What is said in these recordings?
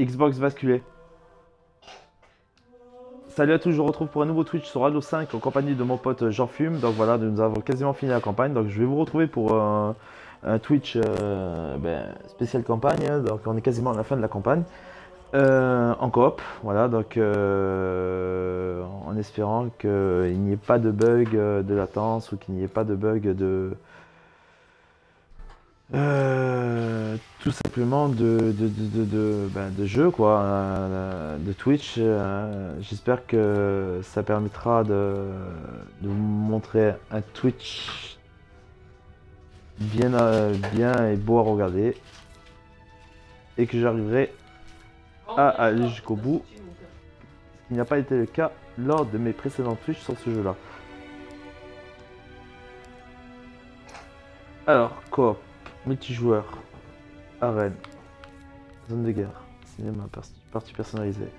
Xbox basculé. Salut à tous, je vous retrouve pour un nouveau Twitch sur Halo 5 en compagnie de mon pote Jean Fume. Donc voilà, nous avons quasiment fini la campagne. Donc je vais vous retrouver pour un Twitch spécial campagne. Hein. Donc on est quasiment à la fin de la campagne. En coop, voilà, donc en espérant qu'il n'y ait pas de bug de latence ou qu'il n'y ait pas de bug tout simplement de jeu quoi, de Twitch. J'espère que ça permettra de vous montrer un Twitch bien et beau à regarder et que j'arriverai à aller jusqu'au bout, ce qui n'a pas été le cas lors de mes précédents Twitch sur ce jeu là. Alors, coop, multijoueur, arène, zone de guerre, cinéma, partie personnalisée.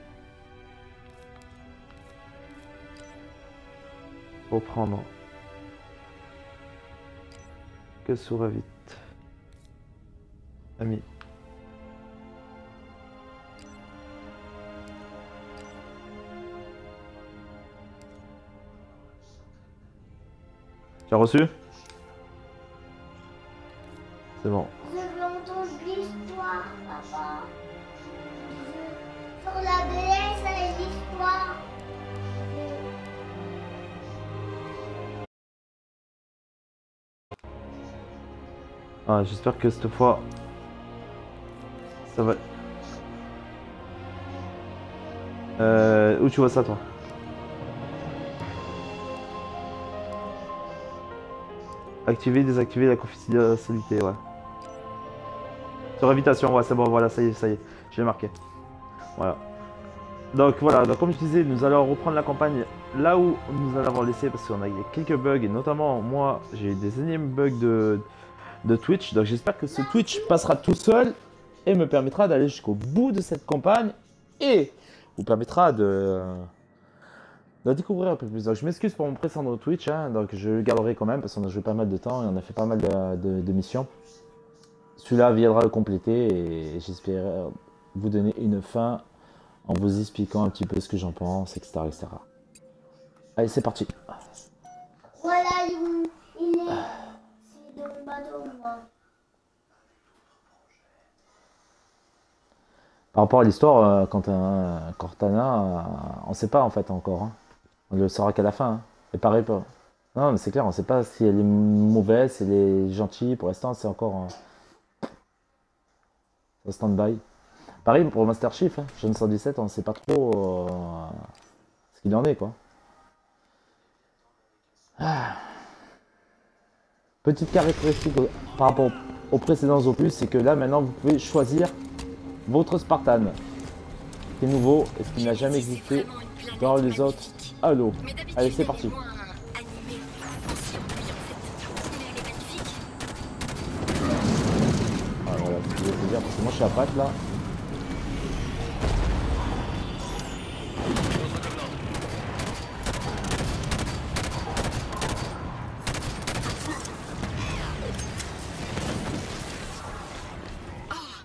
Reprendre. Que sera vite. Ami. Tu as reçu? C'est bon. Je veux entendre l'histoire, papa. Sur la BS, c'est l'histoire. Ah, j'espère que cette fois, ça va. Où tu vois ça, toi? Activer, désactiver la confidentialité, ouais. Sur invitation, ouais, c'est bon, voilà, ça y est, je l'ai marqué. Voilà. Donc voilà, donc comme je disais, nous allons reprendre la campagne là où nous en avons laissé parce qu'on a eu quelques bugs et notamment moi, j'ai eu des énièmes bugs de Twitch. Donc j'espère que ce Twitch passera tout seul et me permettra d'aller jusqu'au bout de cette campagne et vous permettra de découvrir un peu plus. Donc je m'excuse pour mon précédent Twitch, hein, donc je le garderai quand même parce qu'on a joué pas mal de temps et on a fait pas mal de missions. Celui-là viendra le compléter et j'espère vous donner une fin en vous expliquant un petit peu ce que j'en pense, etc., etc. Allez, c'est parti. Voilà, il est. C'est dans le bateau, moi. Par rapport à l'histoire, Cortana, on sait pas en fait encore. Hein. On le saura qu'à la fin. Hein. Et pareil, pas. Non, mais c'est clair, on sait pas si elle est mauvaise, si elle est gentille. Pour l'instant, c'est encore un stand-by. Pareil pour Master Chief, hein. Jeune 117, on ne sait pas trop ce qu'il en est, quoi. Ah. Petite caractéristique par rapport aux précédents opus, c'est que là, maintenant, vous pouvez choisir votre Spartan. Ce qui est nouveau et ce qui n'a jamais existé dans les autres Halo. Allez, c'est parti. Ah, voilà, ce que je veux dire, parce que moi, je suis à patte, là.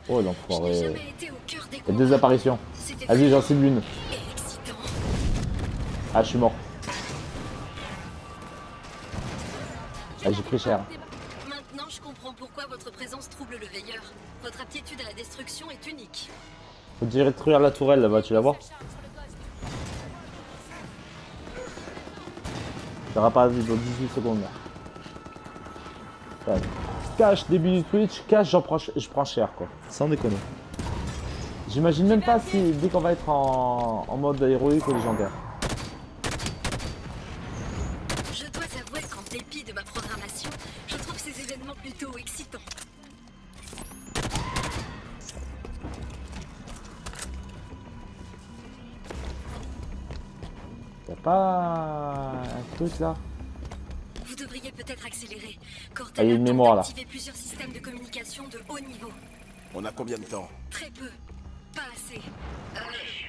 Oh l'enfoiré. Il y a deux apparitions. Vas-y, j'en cible l'une. Ah, je suis mort. Ah, j'ai pris cher. Maintenant, je comprends pourquoi votre présence trouble le veilleur. Votre aptitude à la destruction est unique. Faut détruire la tourelle là-bas, tu la vois? Ça aura pas dans 18 secondes là. Cash, début du Twitch, cash, je prends cher quoi. Sans déconner. J'imagine même pas si dès qu'on va être en mode héroïque ou légendaire. Je dois avouer qu'en dépit de ma programmation, je trouve ces événements plutôt excitants. Y'a pas un truc là? Vous devriez peut-être accélérer. Ah, Cortana il y a une tente mémoire là. d'activer plusieurs systèmes de communication de haut niveau. On a combien de temps? Très peu. Pas assez.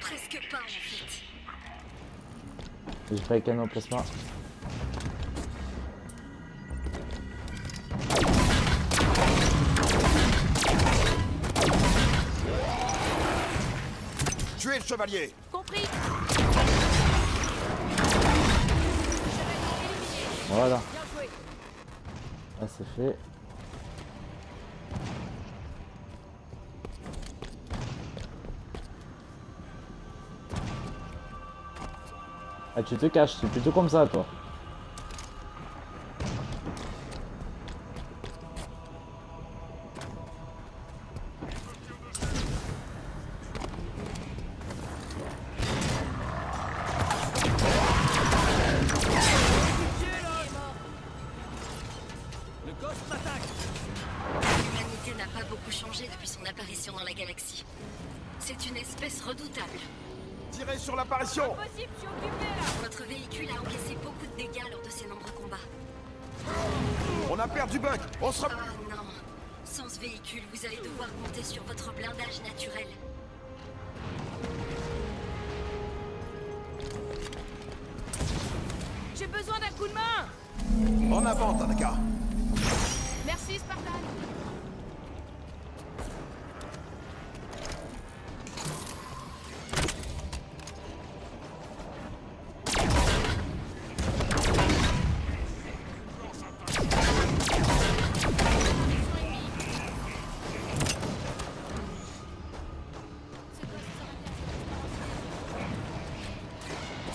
Presque pas en fait. J'ai pas les canons en plasma. Tuez le chevalier. Compris. Voilà. Bien joué. Là c'est fait. Ah tu te caches, c'est plutôt comme ça toi. L'humanité n'a pas beaucoup changé depuis son apparition dans la galaxie. C'est une espèce redoutable. Tirez sur l'apparition. Possible, je suis occupé là. Votre véhicule a encaissé beaucoup de dégâts lors de ses nombreux combats. On a perdu Buck. On se Ah non. Sans ce véhicule, vous allez devoir compter sur votre blindage naturel. J'ai besoin d'un coup de main. En avant, Tanaka. Merci, Spartan.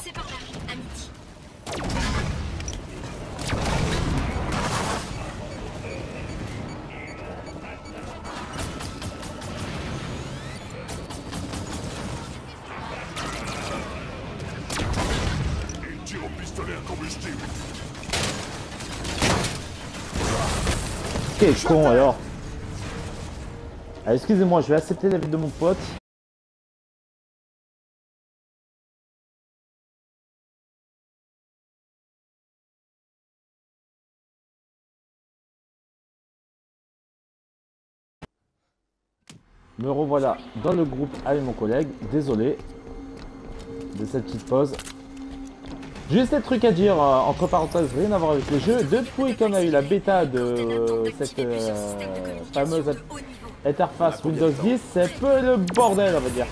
C'est par là, à midi. Tire au pistolet à combustible. Quel con alors. Ah, excusez-moi, je vais accepter l'avis de mon pote. Me revoilà dans le groupe avec mon collègue. Désolé de cette petite pause. Juste des trucs à dire, entre parenthèses, rien à voir avec le jeu. Depuis qu'on a eu la bêta de cette fameuse interface Windows 10, c'est un peu le bordel, on va dire.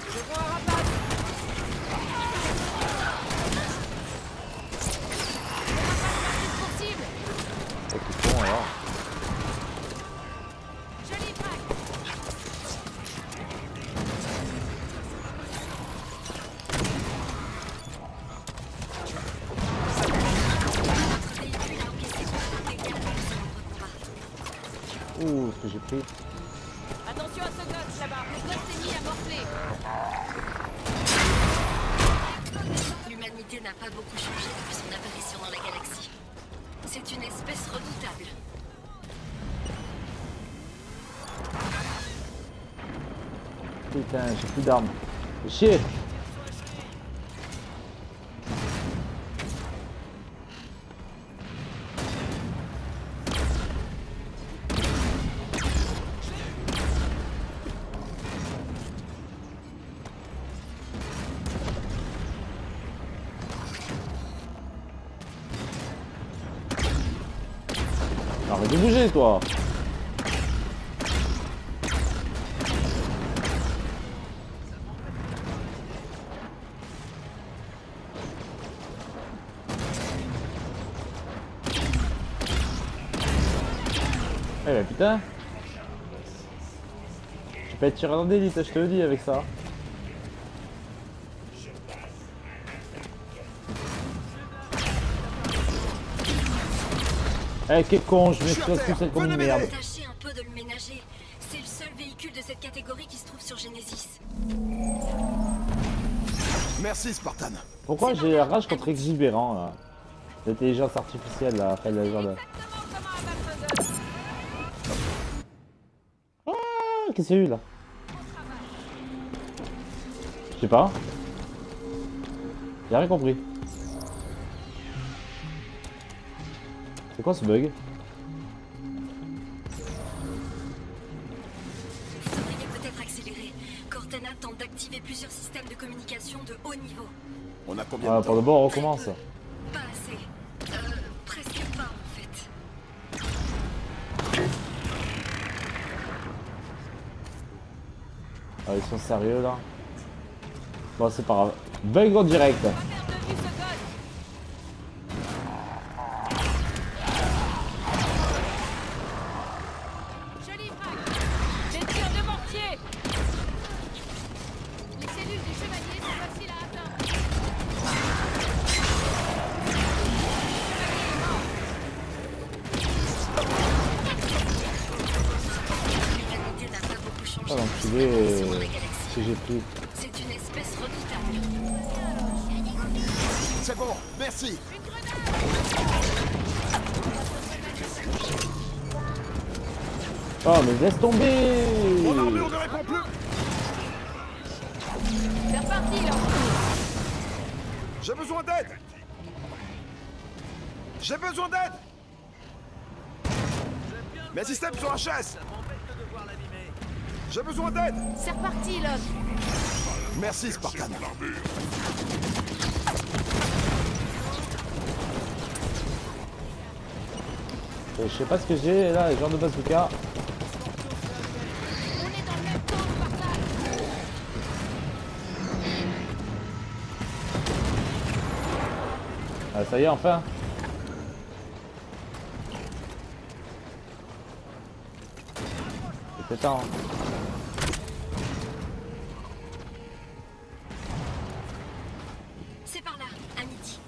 Je vois un rapace. Pour cible. C'est tout con alors. Joli track. Votre véhicule a encaissé beaucoup de dégâts lors de ses nombreux combats. Ouh, ce que j'ai pris. Attention à ce gosse là-bas. Le gosse est mis à morfler. L'humanité n'a pas beaucoup changé depuis son apparition dans la galaxie. C'est une espèce redoutable. Putain, j'ai plus d'armes. Fais chier. Arrête de bouger toi. Eh bah putain. Je peux être tiré dans d'élite, je te le dis avec ça. Eh quel con, je m'explose tout seul comme une merde. Tâchez un peu de le ménager. C'est le seul véhicule de cette catégorie qui se trouve sur Genesis. Merci, Spartan. Pourquoi j'ai la rage contre exubérant là? L'intelligence artificielle là, après le genre de... Exactement comme un Batman. Ah, qu'est-ce qu'il y a eu là? Je sais pas. J'ai rien compris. C'est quoi ce bug? Vous devriez peut-être accélérer. Cortez Cortana tente d'activer plusieurs systèmes de communication de haut niveau. On a combien Ah, de pour temps? de bon, on recommence. Pas assez. Presque pas en fait. Ah, ils sont sérieux là. Bon, c'est pas grave. Bug en direct. Pas perdre de vue ce gosse. Joli frac. Des tirs de mortier. Les cellules du chevalier sont faciles à atteindre. L'humanité n'a pas beaucoup changé. Ah, l'enculé. Sur la galaxie. Que j'ai pris. C'est une espèce redoutable. C'est bon, merci. Oh, mais laisse tomber. Mon armure ne répond plus. C'est reparti là. J'ai besoin d'aide. J'ai besoin d'aide. Mes systèmes sont HS. J'ai besoin d'aide. C'est reparti là. Merci, Spartan. Je sais pas ce que j'ai là, genre de bazooka. On est dans le même temps, Spartan. Ah, ça y est, enfin. C'est temps. C'est par là, à midi.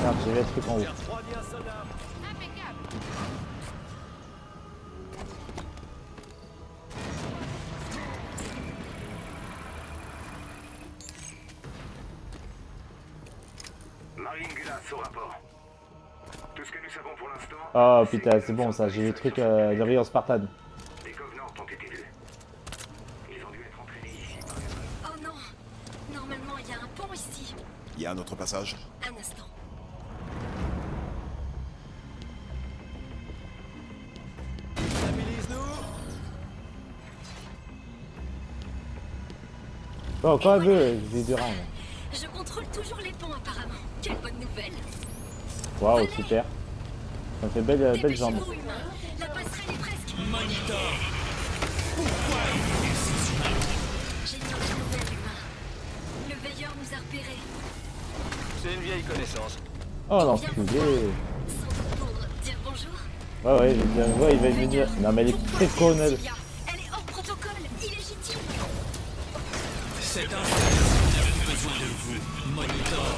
Merde, j'ai vu le truc en haut. Impeccable. Marine Glass au rapport. Tout ce que nous savons pour l'instant... Oh putain, c'est bon ça, j'ai le truc de rayon Spartan. Des Covenants ont été vus. Ils ont dû être entraînés ici par erreur. Oh non. Normalement, il y a un pont ici. Il y a un autre passage. Un instant. Oh, encore un peu, j'ai du rang. Je contrôle toujours les ponts apparemment. Quelle bonne nouvelle. Waouh, super. Ça me fait belle jambe. Dépêchez-vous, humains. La passerelle est presque. Monitor. Pourquoi écouter ces humains? J'ai une autre nouvelle, humain. Le veilleur nous a repérés. C'est une vieille connaissance. Oh l'enculé. Sans doute pour dire bonjour. Ouais, ouais, je vois, il va venir. Non, mais elle est très conne. Elle est hors protocole, illégitime. Cette installation n'a plus besoin de vous, Monitor.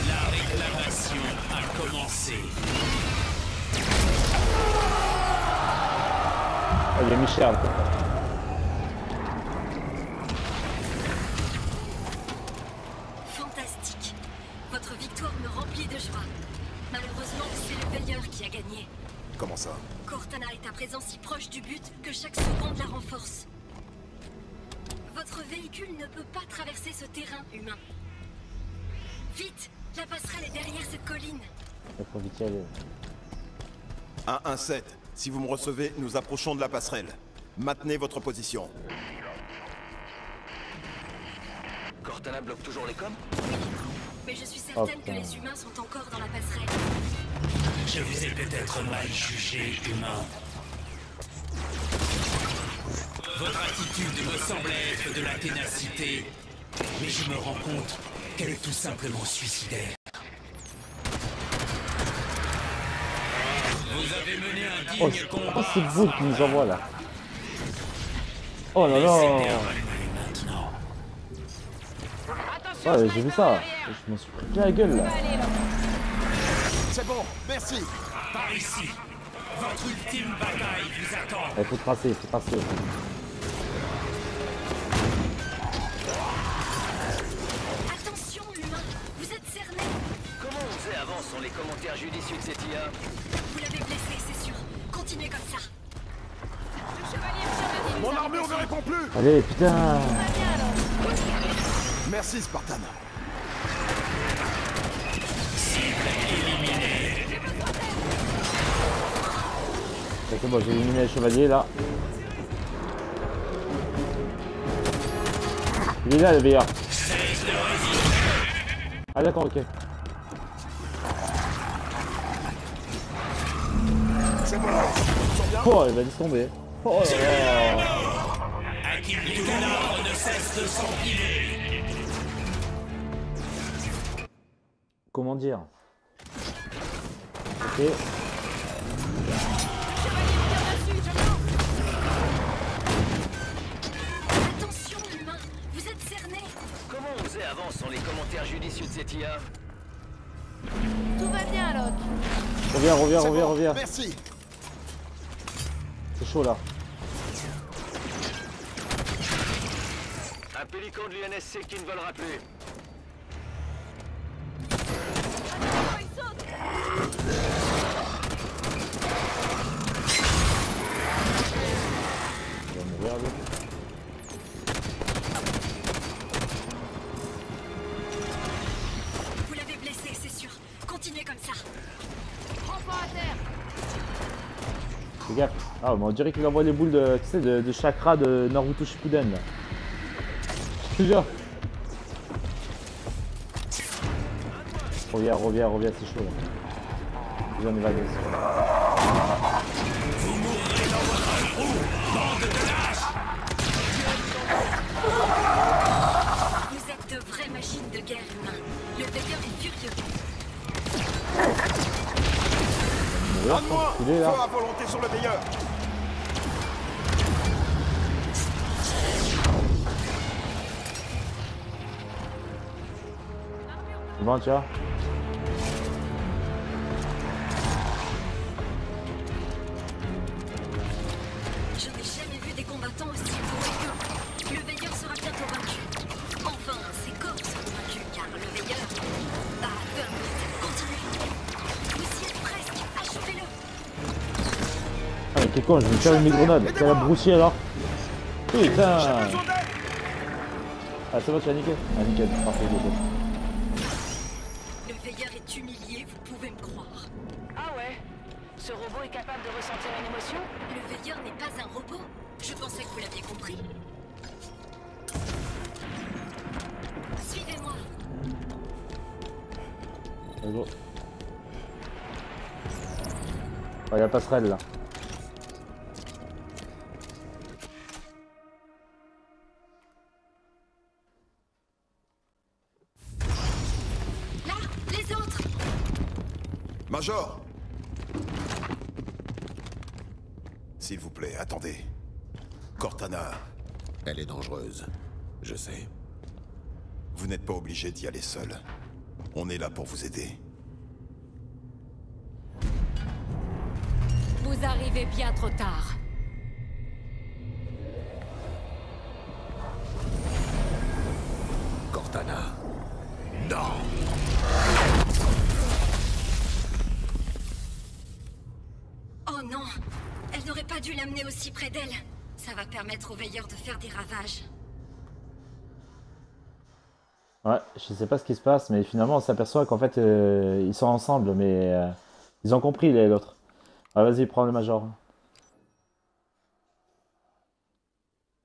La réclamation a commencé. Ah, il y a Michel. Fantastique. Votre victoire me remplit de joie. Malheureusement, c'est le veilleur qui a gagné. Comment ça? Cortana est à présent si proche du but que chaque seconde la renforce. Votre véhicule ne peut pas traverser ce terrain humain. Vite, la passerelle est derrière cette colline. Il faut vite y aller. 1-1-7. Si vous me recevez, nous approchons de la passerelle. Maintenez votre position. Cortana bloque toujours les coms? Mais je suis certaine que putain. les humains sont encore dans la passerelle. Je vous ai peut-être mal jugé, humain. Votre attitude me semblait être de la ténacité, mais je me rends compte qu'elle est tout simplement suicidaire. Vous avez mené un Oh, digne combat. c'est vous qui nous envoie là. Oh là Mais là. c'est terminé maintenant. Attention, Ouais, j'ai sniper vu ça. derrière. Je m'en suis pris plein la gueule là. Allez là. C'est bon, merci. Par ici, votre ultime bataille vous attend. Il faut tracer, il faut tracer. Attention, humain, vous êtes cerné. Comment on faisait avant sans les commentaires judicieux de cette IA? Vous l'avez blessé, c'est sûr. Continuez comme ça. Le chevalier Pierre Mon armure ne répond plus. Allez, putain. va bien alors. Merci, Spartan. C'est bon, j'ai éliminé les chevaliers là. Il est là le veilleur. Ah d'accord, ok. C'est bon, ils sont bien. Oh, il va laisser tomber. Oh là là. Les cadavres ne cessent de s'empiler. Comment dire? Ok. Attention, humain, vous êtes cerné. Comment oser avant sans les commentaires judicieux de cette IA? Tout va bien, Locke. Reviens, reviens, C'est reviens, bon, reviens. Merci. C'est chaud là. Un pélican de l'UNSC qui ne volera plus. Oh, il saute. Il va mourir lui. Vous l'avez blessé, c'est sûr. Continuez comme ça. Prends pas à terre. Fais gaffe. Ah, mais on dirait qu'il envoie les boules de, tu sais, de chakra de Naruto Shippuden là. Je te jure. Reviens, reviens, reviens, c'est chaud là. J'en ai vagué. Vous mourrez dans votre trou, bande de lâches. Vous êtes de vraies machines de guerre, humain. Le veilleur est furieux. Mourir, À moi. il est là. Feu à volonté sur le meilleur. Bon, tiens. Je n'ai jamais vu des combattants aussi heureux. Le veilleur sera bientôt vaincu. Enfin, ses corps seront vaincus, car le veilleur... Bah, peu importe. Continuez. Vous y êtes presque. Achevez-le. Ah, mais quel con, je vais me faire une grenade. Quelle a broussi alors? Putain! J'ai besoin d'aide. Ah, c'est bon, tu as niqué? Ah, nickel, parfait, nickel. Le veilleur est humilié, vous pouvez me croire. Ah ouais? Ce robot est capable de ressentir une émotion? Le veilleur n'est pas un robot. Je pensais que vous l'aviez compris. Suivez-moi. Allez, go. Oh, il y a la passerelle là. Là, les autres. Major. S'il vous plaît, attendez. Cortana, Elle est dangereuse, je sais. vous n'êtes pas obligé d'y aller seul. On est là pour vous aider. Vous arrivez bien trop tard. Cortana. Non. Oh non. Elle n'aurait pas dû l'amener aussi près d'elle. Ça va permettre au veilleur de faire des ravages. Ouais, je sais pas ce qui se passe, mais finalement on s'aperçoit qu'en fait ils sont ensemble, mais ils ont compris l'autre. Ah, vas-y, prends le major.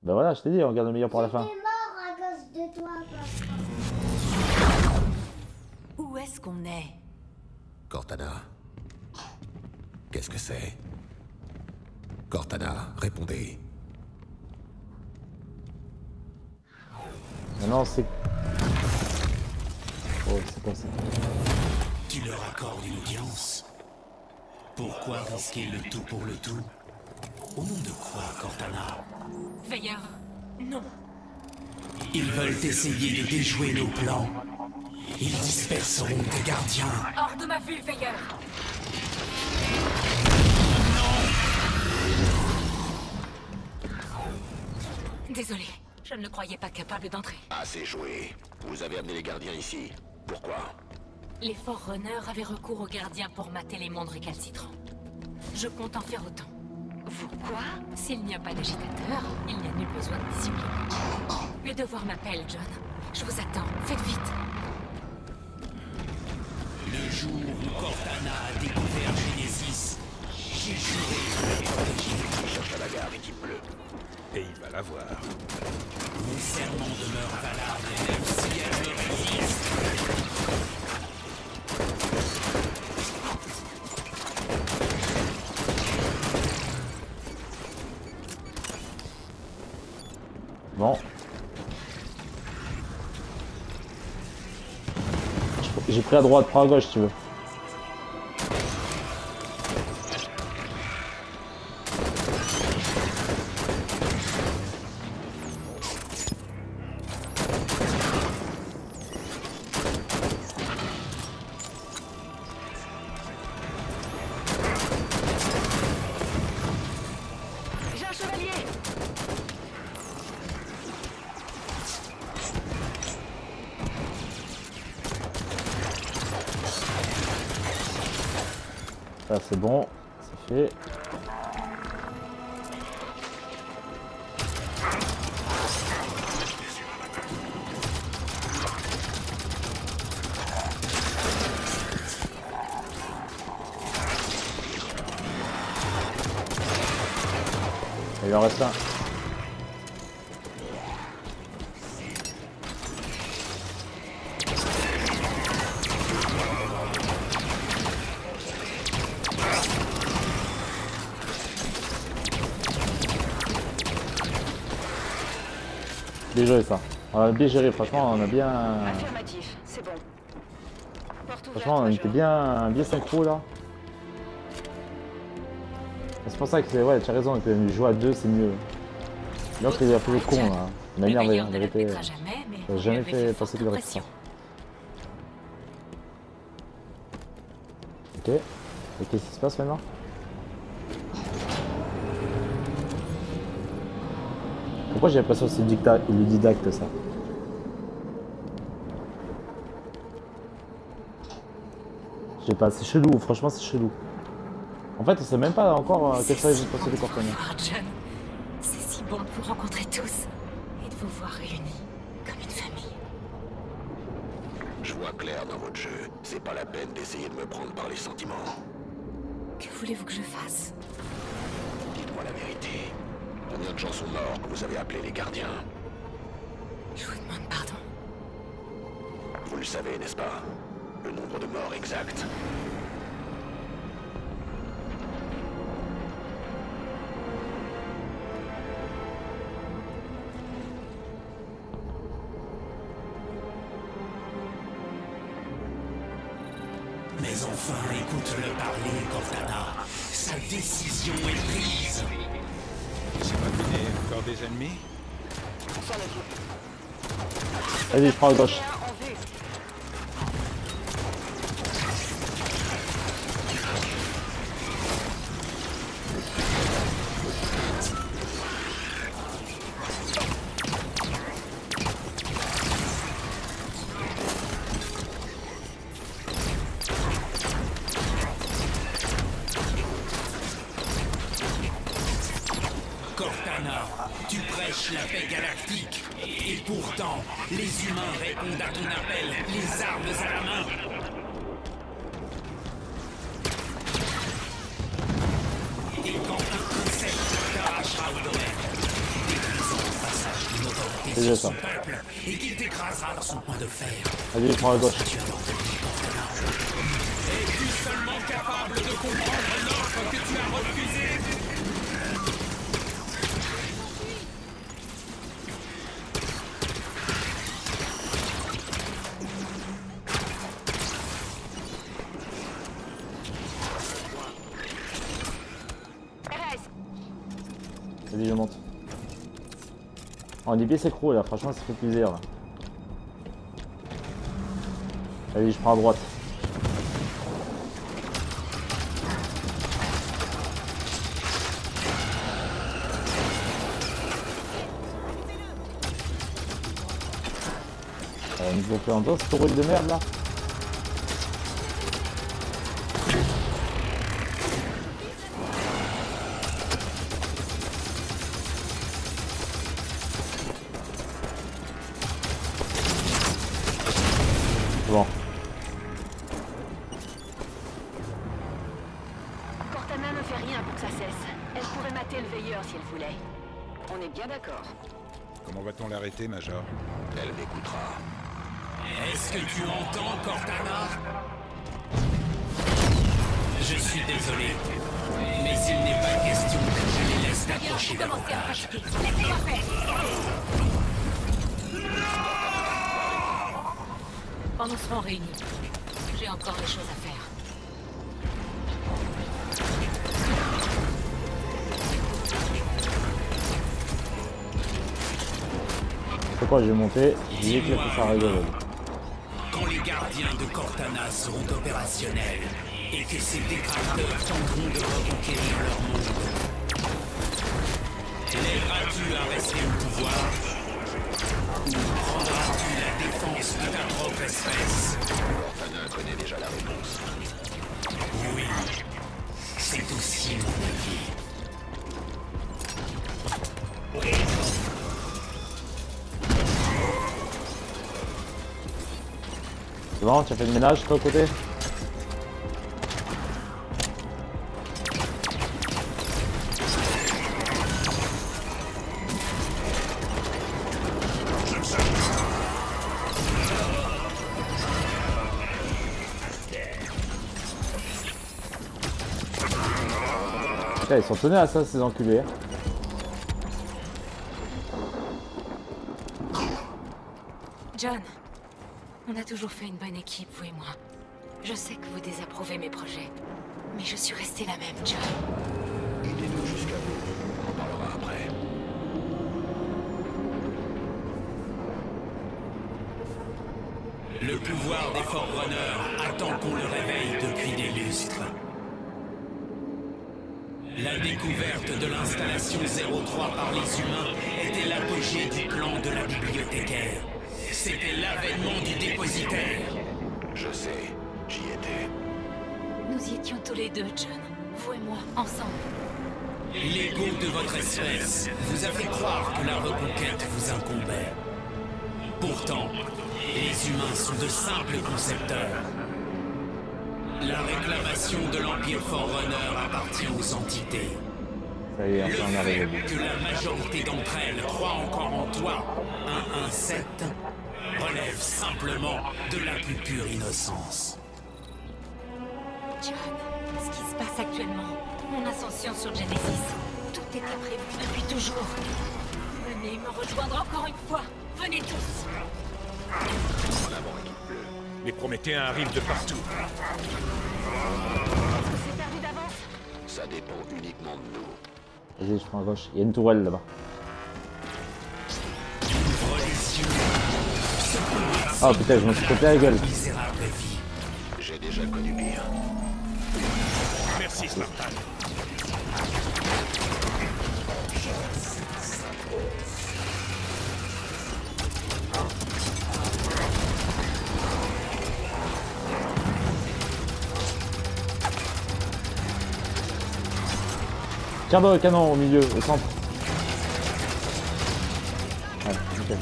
Ben voilà, je t'ai dit, on garde le meilleur pour la fin. J'étais mort à cause de toi, papa. Où est-ce qu'on est? Cortana. Qu'est-ce que c'est? Cortana, répondez. Maintenant c'est... Oh, c'est pas ça. Tu leur accordes une audience. Pourquoi risquer le tout pour le tout? Au nom de quoi, Cortana? Veilleur, non. Ils veulent essayer de déjouer nos plans. Ils disperseront tes gardiens. Hors de ma vue, Veilleur. Désolé, je ne le croyais pas capable d'entrer. Assez joué. Vous avez amené les gardiens ici. Pourquoi? Les Forerunners avaient recours aux gardiens pour mater les mondes récalcitrants. Je compte en faire autant. Vous quoi? S'il n'y a pas d'agitateur, il n'y a nul besoin de discipline. Les devoirs m'appellent, John. Je vous attends, faites vite. Le jour où Cortana a découvert Genesis, j'ai juré de la protéger. Il cherche la bagarre et qui pleut. Et il va la voir. Mon serment demeure valable même si elle me résiste. Bon. J'ai pris à droite, prends à gauche si tu veux. J'ai un chevalier. Ça c'est bon, c'est fait. Il en reste un. Bien joué ça. On a bien géré, franchement on a bien. Affirmatif, c'est bon. Porte ouverte, Franchement on était Major. bien synchro là. C'est pour ça que c'est. Ouais, tu as raison, que jouer à deux c'est mieux. L'autre il a fait le con là. Il m'a Le énervé, meilleur en ne vérité. l'admettra jamais, mais J'ai on jamais lui avait fait fait passer forte de réaction. pression. Ok. Et qu'est-ce qui se passe maintenant? Pourquoi j'ai l'impression que c'est le didacte ça? Je sais pas, c'est chelou, franchement c'est chelou. En fait on sait même pas encore quel serait le procédé de Cortana. John, c'est si bon de vous rencontrer tous et de vous voir réunis comme une famille. Je vois clair dans votre jeu. C'est pas la peine d'essayer de me prendre par les sentiments. Que voulez-vous que je fasse? Dites-moi la vérité. Combien de gens sont morts que vous avez appelés les gardiens? Je vous demande pardon. Vous le savez, n'est-ce pas? Le nombre de morts exact. Mais enfin, écoute-le parler, Cortana. Sa décision est prise. Laissez-moi deviner, encore des ennemis? Vas-y, je prends à gauche. Cortana, tu prêches la paix galactique. Et pourtant, les humains répondent à ton appel, les armes à la main. Et quand un insecte t'arrachera au domaine, détruisant le passage d'une autorité C'est bien sur son ça. peuple, et qu'il t'écrasera dans son point de fer. Vas-y, je prends à gauche. Tu as entendu, Cortana. Es-tu seulement capable de comprendre l'offre que tu as refusée? Vas-y, je monte. Oh, on est bien synchro là, franchement ça fait plaisir là. Vas-y, je prends à droite. Niveau plantant, ce rôle de merde là. Bon. Cortana ne fait rien pour que ça cesse. Elle pourrait mater le veilleur si elle voulait. On est bien d'accord. Comment va-t-on l'arrêter, Major? Elle m'écoutera. Est-ce que tu entends, Cortana? Je suis désolé, mais il n'est pas question que je les laisse t'approcher davantage. Laissez-moi faire. Quand nous serons réunis, j'ai encore des choses à faire. C'est quoi, j'ai monté, j'ai éclaté sa rigole. Quand les gardiens de Cortana seront opérationnels et que ces détracteurs tenteront de reconquérir leur monde, lèveras-tu à rester au pouvoir ou prendras-tu la défense de ta propre espèce? Cortana connaît déjà la réponse. Oui, c'est aussi mon avis. C'est bon, tu as fait le ménage, toi, à côté? Putain, ils sont tenus à ça, ces enculés. John, on a toujours fait une bonne équipe, vous et moi. Je sais que vous désapprouvez mes projets, mais je suis restée la même, John. Aidez-nous jusqu'à bout. On en parlera après. Le pouvoir des Forerunners attend qu'on le réveille depuis des lustres. La découverte de l'installation 03 par les humains était l'apogée du plan de la bibliothécaire. C'était l'avènement du dépositaire. Je sais, j'y étais. Nous y étions tous les deux, John. Vous et moi, ensemble. L'ego de votre espèce vous a fait croire que la reconquête vous incombait. Pourtant, les humains sont de simples concepteurs. La réclamation de l'Empire Forerunner appartient aux entités. Ça y est, Le enfin, on arrive au fait bout. que la majorité d'entre elles croient encore en toi, 117, relève simplement de la plus pure innocence. John, ce qui se passe actuellement, mon ascension sur Genesis, tout était prévu depuis toujours. Venez me rejoindre encore une fois. Venez tous. En avant, équipe bleue. Les Prométhéens arrivent de partout. C'est perdu d'avance. Ça dépend uniquement de nous. Vas-y, je prends à gauche. Il y a une tourelle là-bas. Ouvre les yeux. Oh putain, je me suis pété la gueule. Misérable vie. J'ai déjà connu pire. Merci, Spartan. Tire dans le canon au milieu, au centre. Ouais, nickel.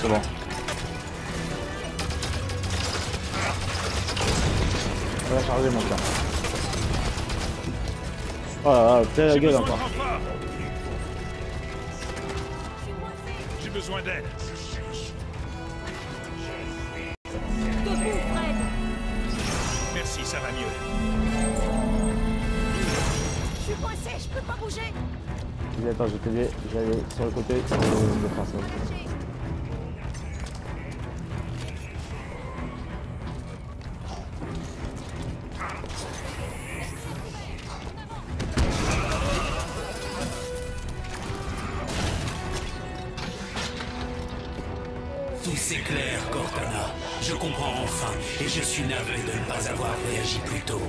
C'est bon. On va charger mon cœur. Oh là là, putain la gueule besoin de encore. renfort. J'ai besoin d'aide. Debout, Fred. Merci, ça va mieux. Je suis coincé, je peux pas bouger. Vas-y, attends, je vais t'aider. Je vais aller sur le côté de personne. Tout s'éclaire, Cortana. Je comprends enfin, et je suis navré de ne pas avoir réagi plus tôt.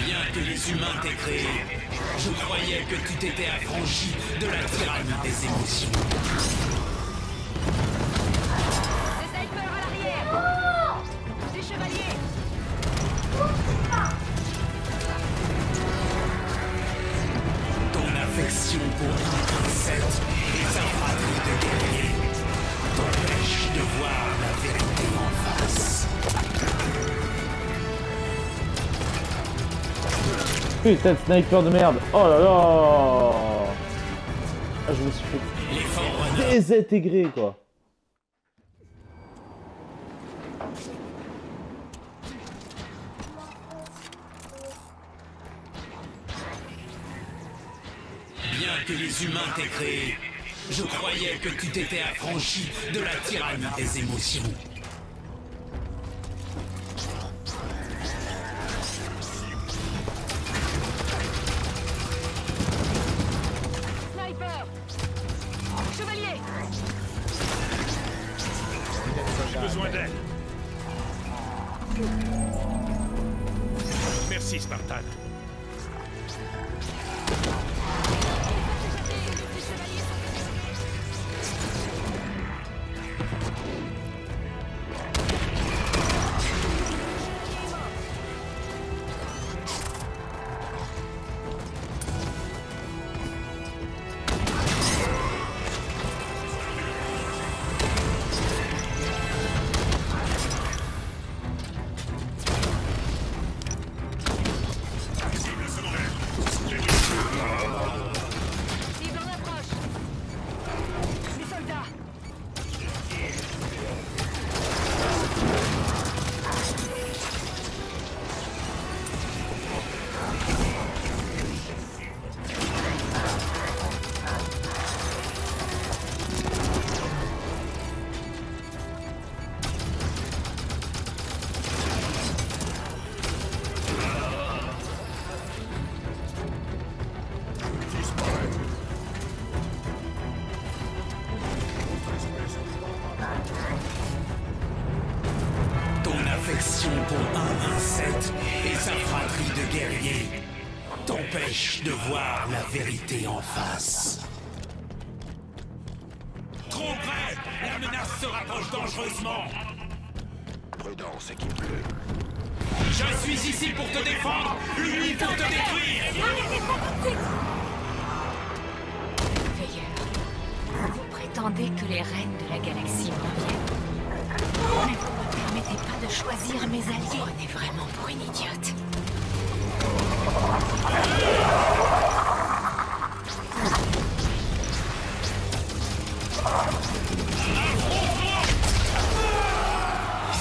Bien que les humains t'aient créé, je croyais que tu t'étais affranchi de la tyrannie des émotions. Des snipers à l'arrière. Des chevaliers. Ton affection pour Inconsette et sa fratrie de guerriers t'empêche de voir la vérité en face. Putain de sniper de merde. Oh là là. Ah, je me suis fait désintégrer quoi. Bien que les humains t'aient créé, je croyais que tu t'étais affranchi de la tyrannie des émotions. Sniper! Chevalier! J'ai besoin d'aide. Merci, Spartan. Pour Inconsette et sa fratrie de guerriers t'empêche de voir la vérité en face. Trop près! La menace se rapproche dangereusement! Prudence, équipe bleue. Je suis ici pour te défendre, lui pour te détruire! Veilleur, vous prétendez que les reines de la galaxie m'en viennent. Mais vous ne me permettez pas de choisir mes alliés. On est vraiment pour une idiote.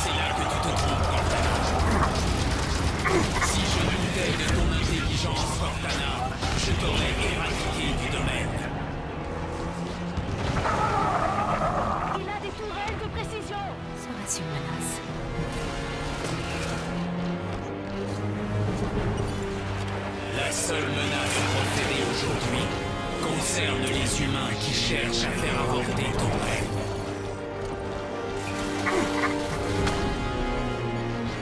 C'est là que tu te trompes, Cortana. Si je doutais de ton intelligence, Cortana, je t'aurais éradiqué du domaine. Il a des tourelles de précision! Serait-ce une menace? La seule menace proférée aujourd'hui concerne les humains qui cherchent à faire avorter ton règne.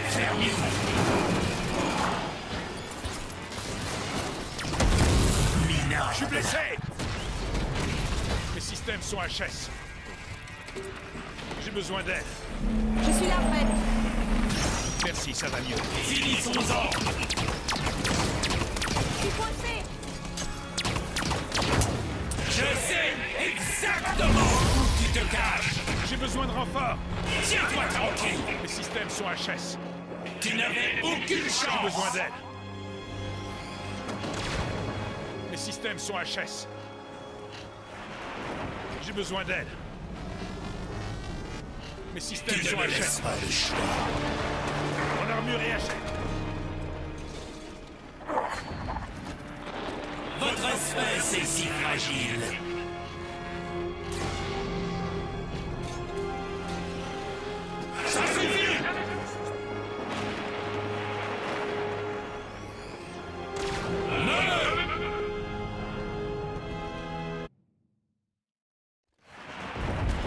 Fermez-vous. Mina. Je suis blessé. Mes systèmes sont HS. J'ai besoin d'aide. Je suis là, Fred! Merci, ça va mieux. Finissons-en. Je suis coincé! Je sais exactement où tu te caches. J'ai besoin de renfort. Tiens-toi tranquille. Mes systèmes sont HS. Tu n'avais aucune J'ai chance. besoin d'aide. Mes systèmes sont HS. J'ai besoin d'aide. Mes systèmes Tu sont ne me laisses HS. pas le choix. Mon armure est HS. Votre espèce est si fragile. Ça suffit!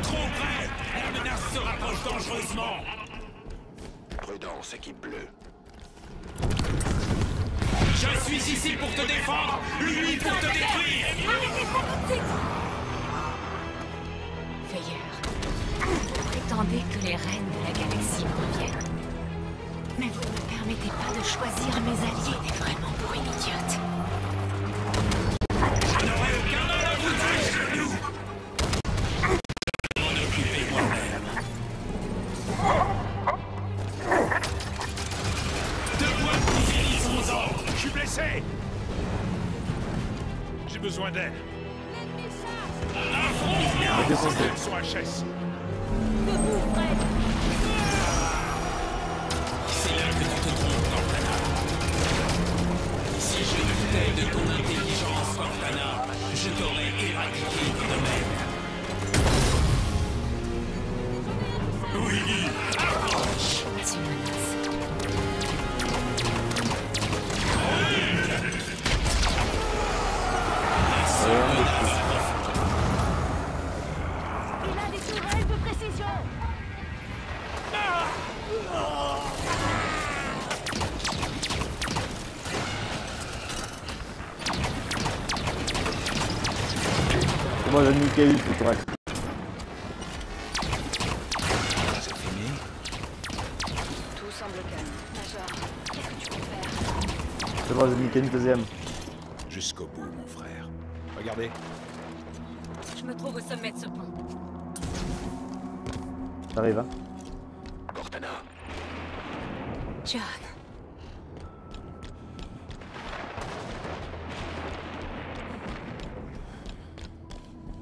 Trop près! La menace se rapproche dangereusement! Prudence, équipe bleue. Je suis ici pour te défendre, lui pour te détruire! Veilleur, vous prétendez que les reines de la galaxie m'en viennent. Mais vous ne me permettez pas de choisir mes alliés. On est vraiment pour une idiote. Je n'aurais J'ai besoin d'aide. Ok, Les systèmes sont HS. C'est là que tu te trompes, Cortana. Si je doutais de ton intelligence, Cortana, je t'aurais éradiqué du domaine. Oui. Tu menaces. Il a des tourelles de précision. C'est bon, j'ai niqué une, c'est correct. C'est fini. Tout semble calme. Major, qu'est-ce que tu comptes faire? C'est bon, j'ai niqué une deuxième. Jusqu'au bout, mon frère. Regardez. Je me trouve au sommet de ce pont. T'arrives, hein? Cortana, John.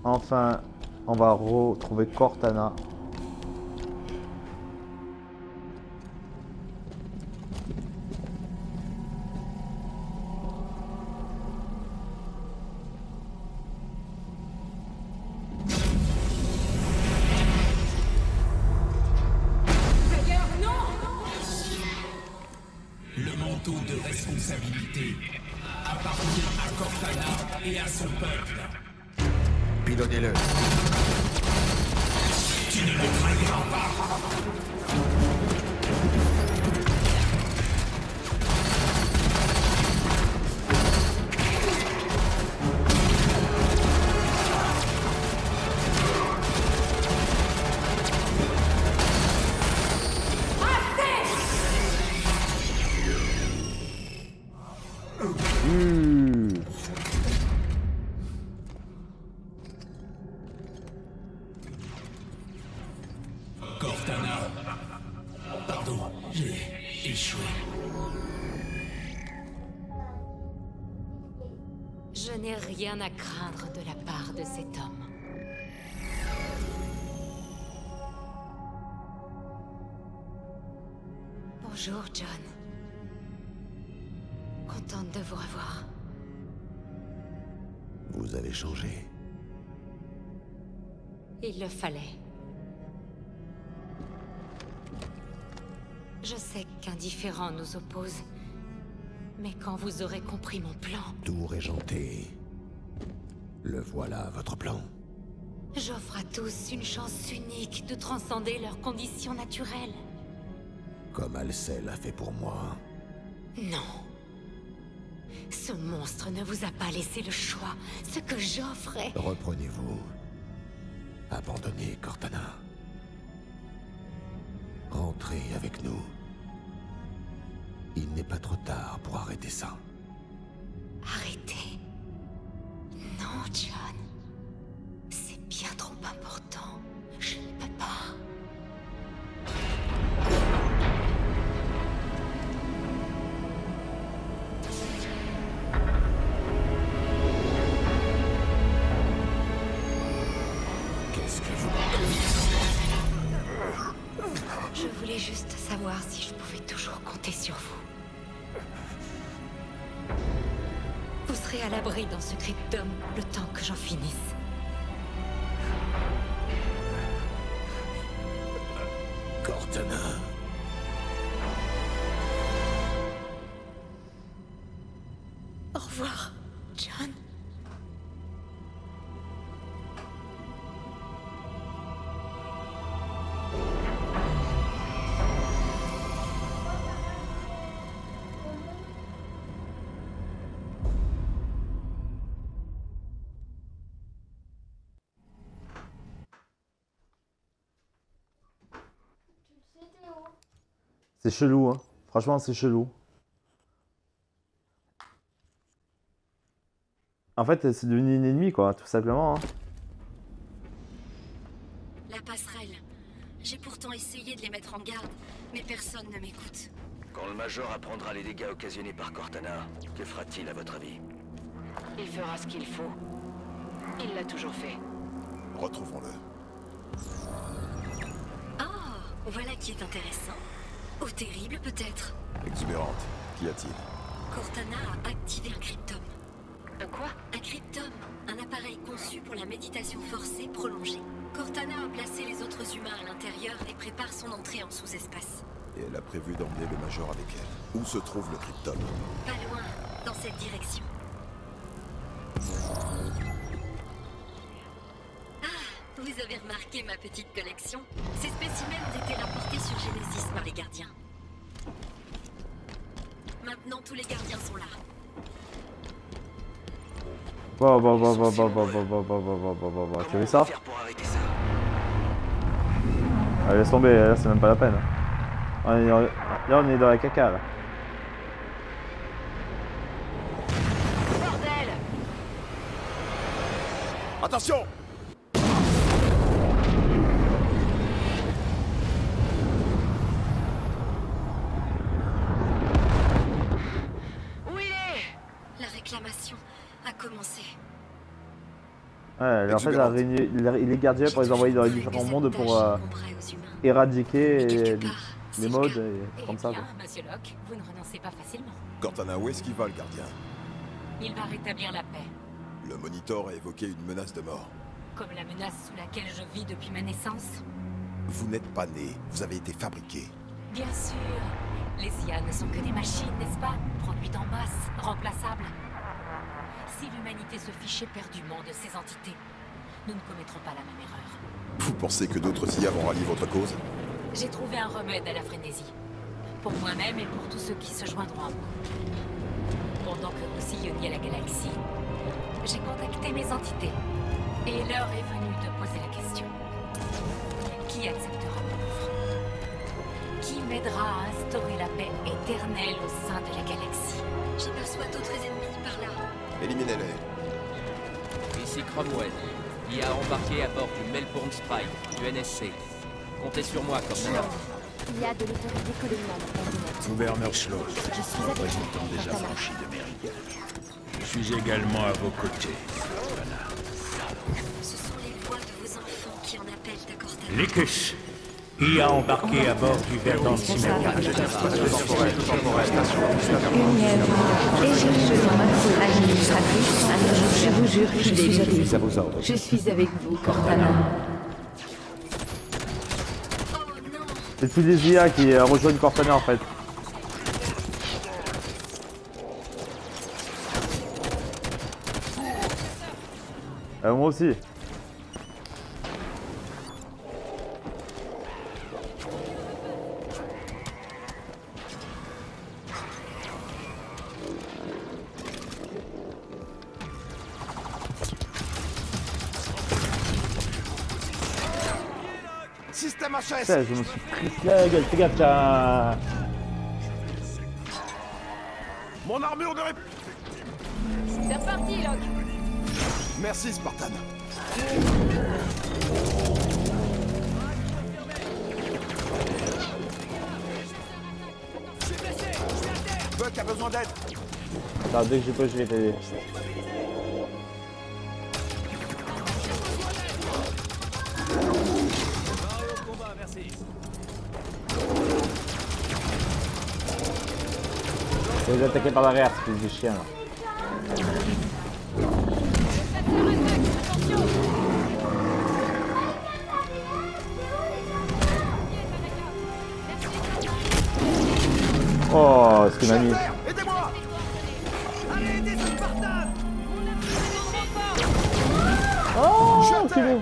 Enfin, on va retrouver Cortana. Le manteau de responsabilité appartient à Cortana et à son peuple. pilonnez-le. Tu ne me trahiras pas. Cortana. Pardon, j'ai échoué. Je n'ai rien à craindre de la part de cet homme. Bonjour, John. Contente de vous revoir. Vous avez changé. Il le fallait. Je sais qu'un différend nous oppose, mais quand vous aurez compris mon plan, Tout régenté. Le voilà, votre plan. j'offre à tous une chance unique de transcender leurs conditions naturelles. Comme Alcel a fait pour moi. Non. Ce monstre ne vous a pas laissé le choix. Ce que j'offre est... Reprenez-vous. Abandonnez Cortana. Rentrez avec nous. Il n'est pas trop tard pour arrêter ça. Arrêtez. Non, John. C'est bien trop important. Je ne peux pas. Qu'est-ce que vous... Je voulais juste savoir si je pouvais toujours compter sur vous. Vous serez à l'abri dans ce cryptum le temps que j'en finisse. Cortana. Au revoir, John. C'est chelou, hein. Franchement, c'est chelou. En fait, c'est devenu une ennemie, quoi, tout simplement. Hein. La passerelle. J'ai pourtant essayé de les mettre en garde, mais personne ne m'écoute. Quand le Major apprendra les dégâts occasionnés par Cortana, que fera-t-il à votre avis? Il fera ce qu'il faut. Il l'a toujours fait. Retrouvons-le. Ah, voilà qui est intéressant. Ou terrible peut-être. Exubérante. Qu'y a-t-il? Cortana a activé un cryptome. Un quoi? Un cryptome, un appareil conçu pour la méditation forcée prolongée. Cortana a placé les autres humains à l'intérieur et prépare son entrée en sous-espace. Et elle a prévu d'emmener le Major avec elle. Où se trouve le cryptome? Pas loin, dans cette direction. Ah, vous avez remarqué ma petite collection? Ces spécimens ont été rapportés sur Genesis par les gardiens. Maintenant, tous les gardiens sont là. Tu veux ça? Ah, laisse tomber, là c'est même pas la peine. Là on est dans la caca là. Bordel! Attention! Où il est? La réclamation a commencé. Ouais, en fait, les gardiens pour les envoyer dans les différents mondes pour éradiquer les modes et comme ça. Bien, Monsieur Locke, vous ne renoncez pas facilement. Cortana, où est-ce qu'il va, le gardien? Il va rétablir la paix. Le Monitor a évoqué une menace de mort. Comme la menace sous laquelle je vis depuis ma naissance. Vous n'êtes pas né, vous avez été fabriqué. Bien sûr. Les IA ne sont que des machines, n'est-ce pas? Produites en masse, remplaçables. Si l'humanité se fichait perdument de ces entités, nous ne commettrons pas la même erreur. Vous pensez que d'autres IA vont rallier votre cause? J'ai trouvé un remède à la frénésie. Pour moi-même et pour tous ceux qui se joindront à moi. Pendant que vous sillonniez la galaxie, j'ai contacté mes entités. Et l'heure est venue de poser la question. Qui acceptera mon offre? Qui m'aidera à instaurer la paix éternelle au sein de la galaxie? J'aperçois d'autres ennemis par là. Éliminez-les. Ici Cromwell. IA embarqué à bord du Melbourne Sprite, du NSC. Comptez sur moi, Cortana. Il y a de l'autorité coloniale. Gouverneur Schloss, Je suis avec représentant vous, des Cortana. affranchis de Mérida. Je suis également à vos côtés, Cortana. Ce sont les voix de vos enfants qui en appellent à Cortana. Licus, IA embarqué à bord du Verdant Cimmerian. Je vous jure, fidélité. Je suis avec vous, Cortana. C'est tous des IA qui rejoignent Cortana en fait. Moi aussi. Système HS! Putain, je me suis pris la gueule, fais gaffe, tiens. Mon armure de C'est reparti, Locke. Merci, Spartan. Buck a besoin d'aide. Attends, dès que je peux, je vais t'aider. Je vais les attaquer par l'arrière, c'est des chiens là. Oh, ce qu'il m'a mis. Aidez-moi! Allez, aidez ce Spartan! Oh, c'est bon.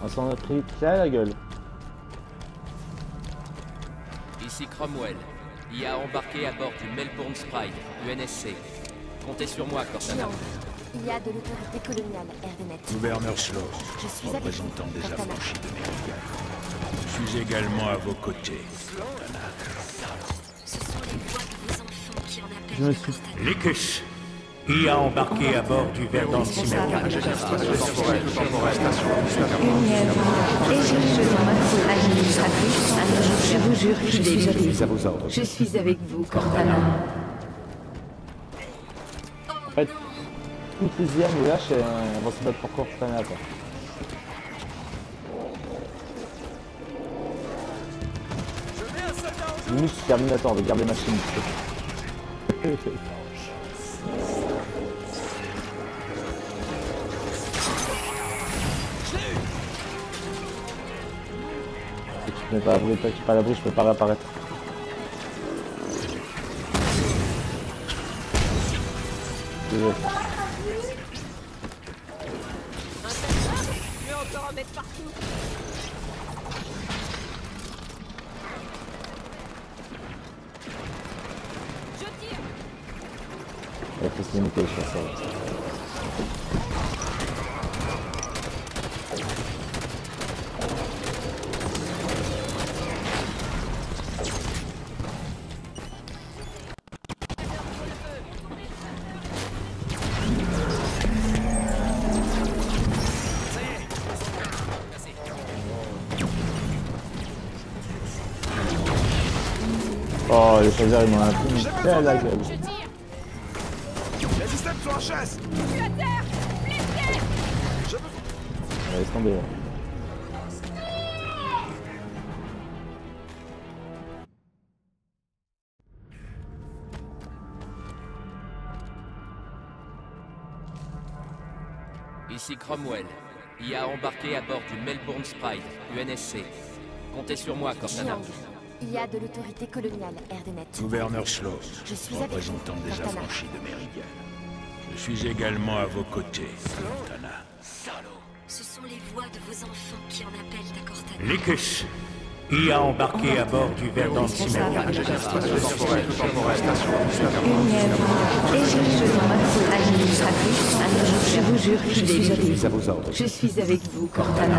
On s'en a pris plein la gueule. Ici Cromwell. IA embarqué à bord du Melbourne Sprite, du NSC. Comptez sur moi, Cortana. Il y a de l'autorité coloniale, Erdenet. Gouverneur Schloss, Je suis avec vous, représentant des Cortana. affranchis de Mérida. Je suis également à vos côtés, Cortana. Ce sont les voix de vos enfants qui en appellent Je me à suis- Cortana. Licus, IA embarqué à bord du Verdant Cimetière. Je vous jure, je suis avec vous, Cortana. En fait, toutes les IA nous lâchent et on va se battre pour Cortana quoi. Limite Terminator de garder machine. Si tu mets pas à l'abri, toi qui es pas à l'abri, je peux pas réapparaître. Désolé. Je vais encore en mettre partout. Je tire. Il faut se limiter sur ça. Oh, les phasers ils m'ont un peu mis à la gueule. Les systèmes sont en chasse. Je suis à terre. Blessé. Laisse tomber. Là. Ici Cromwell. IA embarqué à bord du Melbourne Sprite, UNSC. Comptez sur moi, Cortana. Il y a de l'autorité coloniale, Erdenet. Gouverneur Slow, Je suis avec représentant vous, des Cortana. affranchis de Méridian. Je suis également à vos côtés, Cortana. Ce sont les voix de vos enfants qui en appellent à Cortana. Licus. IA embarqué à bord du Verdant Cimetière. Je vous jure, je suis avec vous, Cortana.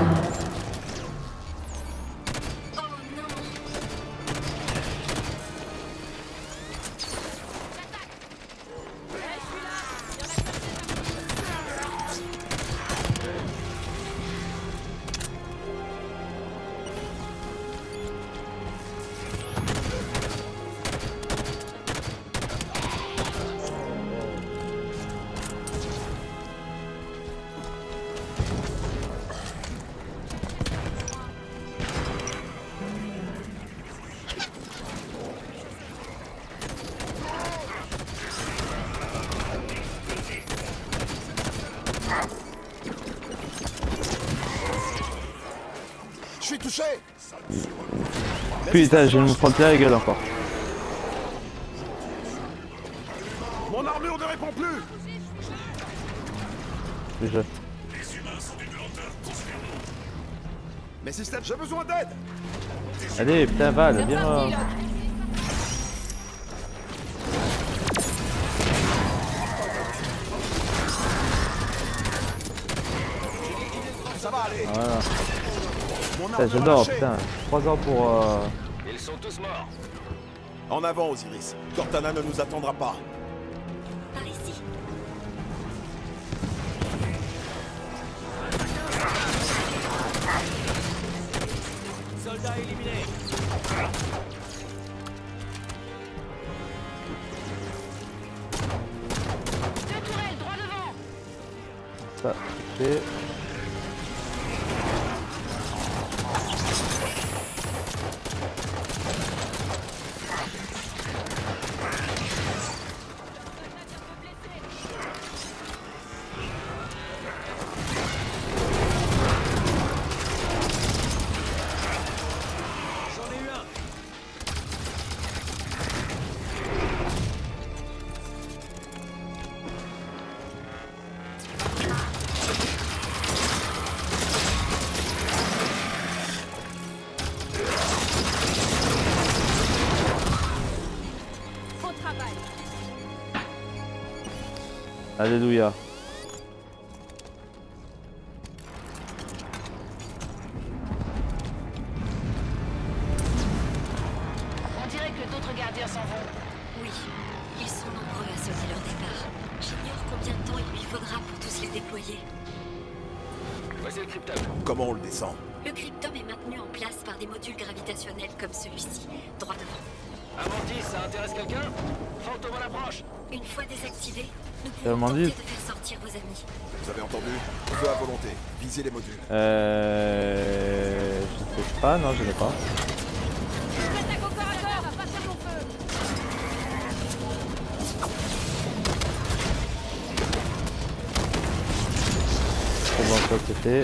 Je suis touché. Putain, je vais me prendre plein la gueule encore. Mon armure ne répond plus. Déjà. Mes systèmes, j'ai besoin d'aide. Allez, putain, Val, viens. Ça va aller. Voilà. Mon Putain, armure j'adore, lâchée. putain. 3 ans pour. Ils sont tous morts. En avant, Osiris. Cortana ne nous attendra pas. Par ici. Soldats éliminés. Deux tourelles, droit devant. Ça, c'est. J'en ai eu un. Au travail. Alléluia. On dirait que d'autres gardiens s'en vont. Oui, ils sont nombreux à sauter leur départ. J'ignore faudra pour tous les déployer. Voici le cryptome. Comment on le descend? Le cryptome est maintenu en place par des modules gravitationnels comme celui-ci, droit devant. Amantis, ça intéresse quelqu'un? Fantôme à l'approche. Une fois désactivé, nous pouvons tenter de faire sortir vos amis. Vous avez entendu? Feu à volonté. Visez les modules. Je sais pas, non, je l'ai pas. Attaque au corps à corps, passe à mon feu. Trop bon, ça c'était.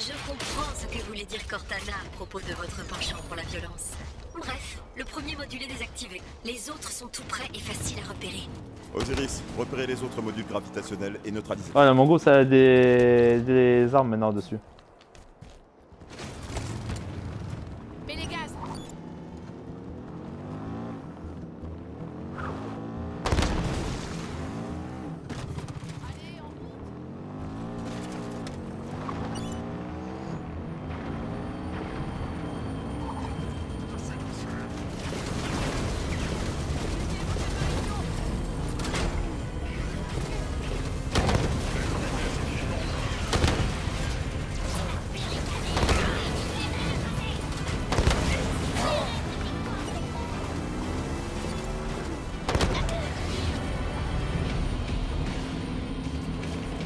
Je comprends ce que voulait dire Cortana à propos de votre penchant pour la violence. Bref, le premier module est désactivé. Les autres sont tout prêts et faciles à repérer. Osiris, repérez les autres modules gravitationnels et neutralisez. Ouais, le Mongo ça a des armes maintenant dessus. Mets les gaz.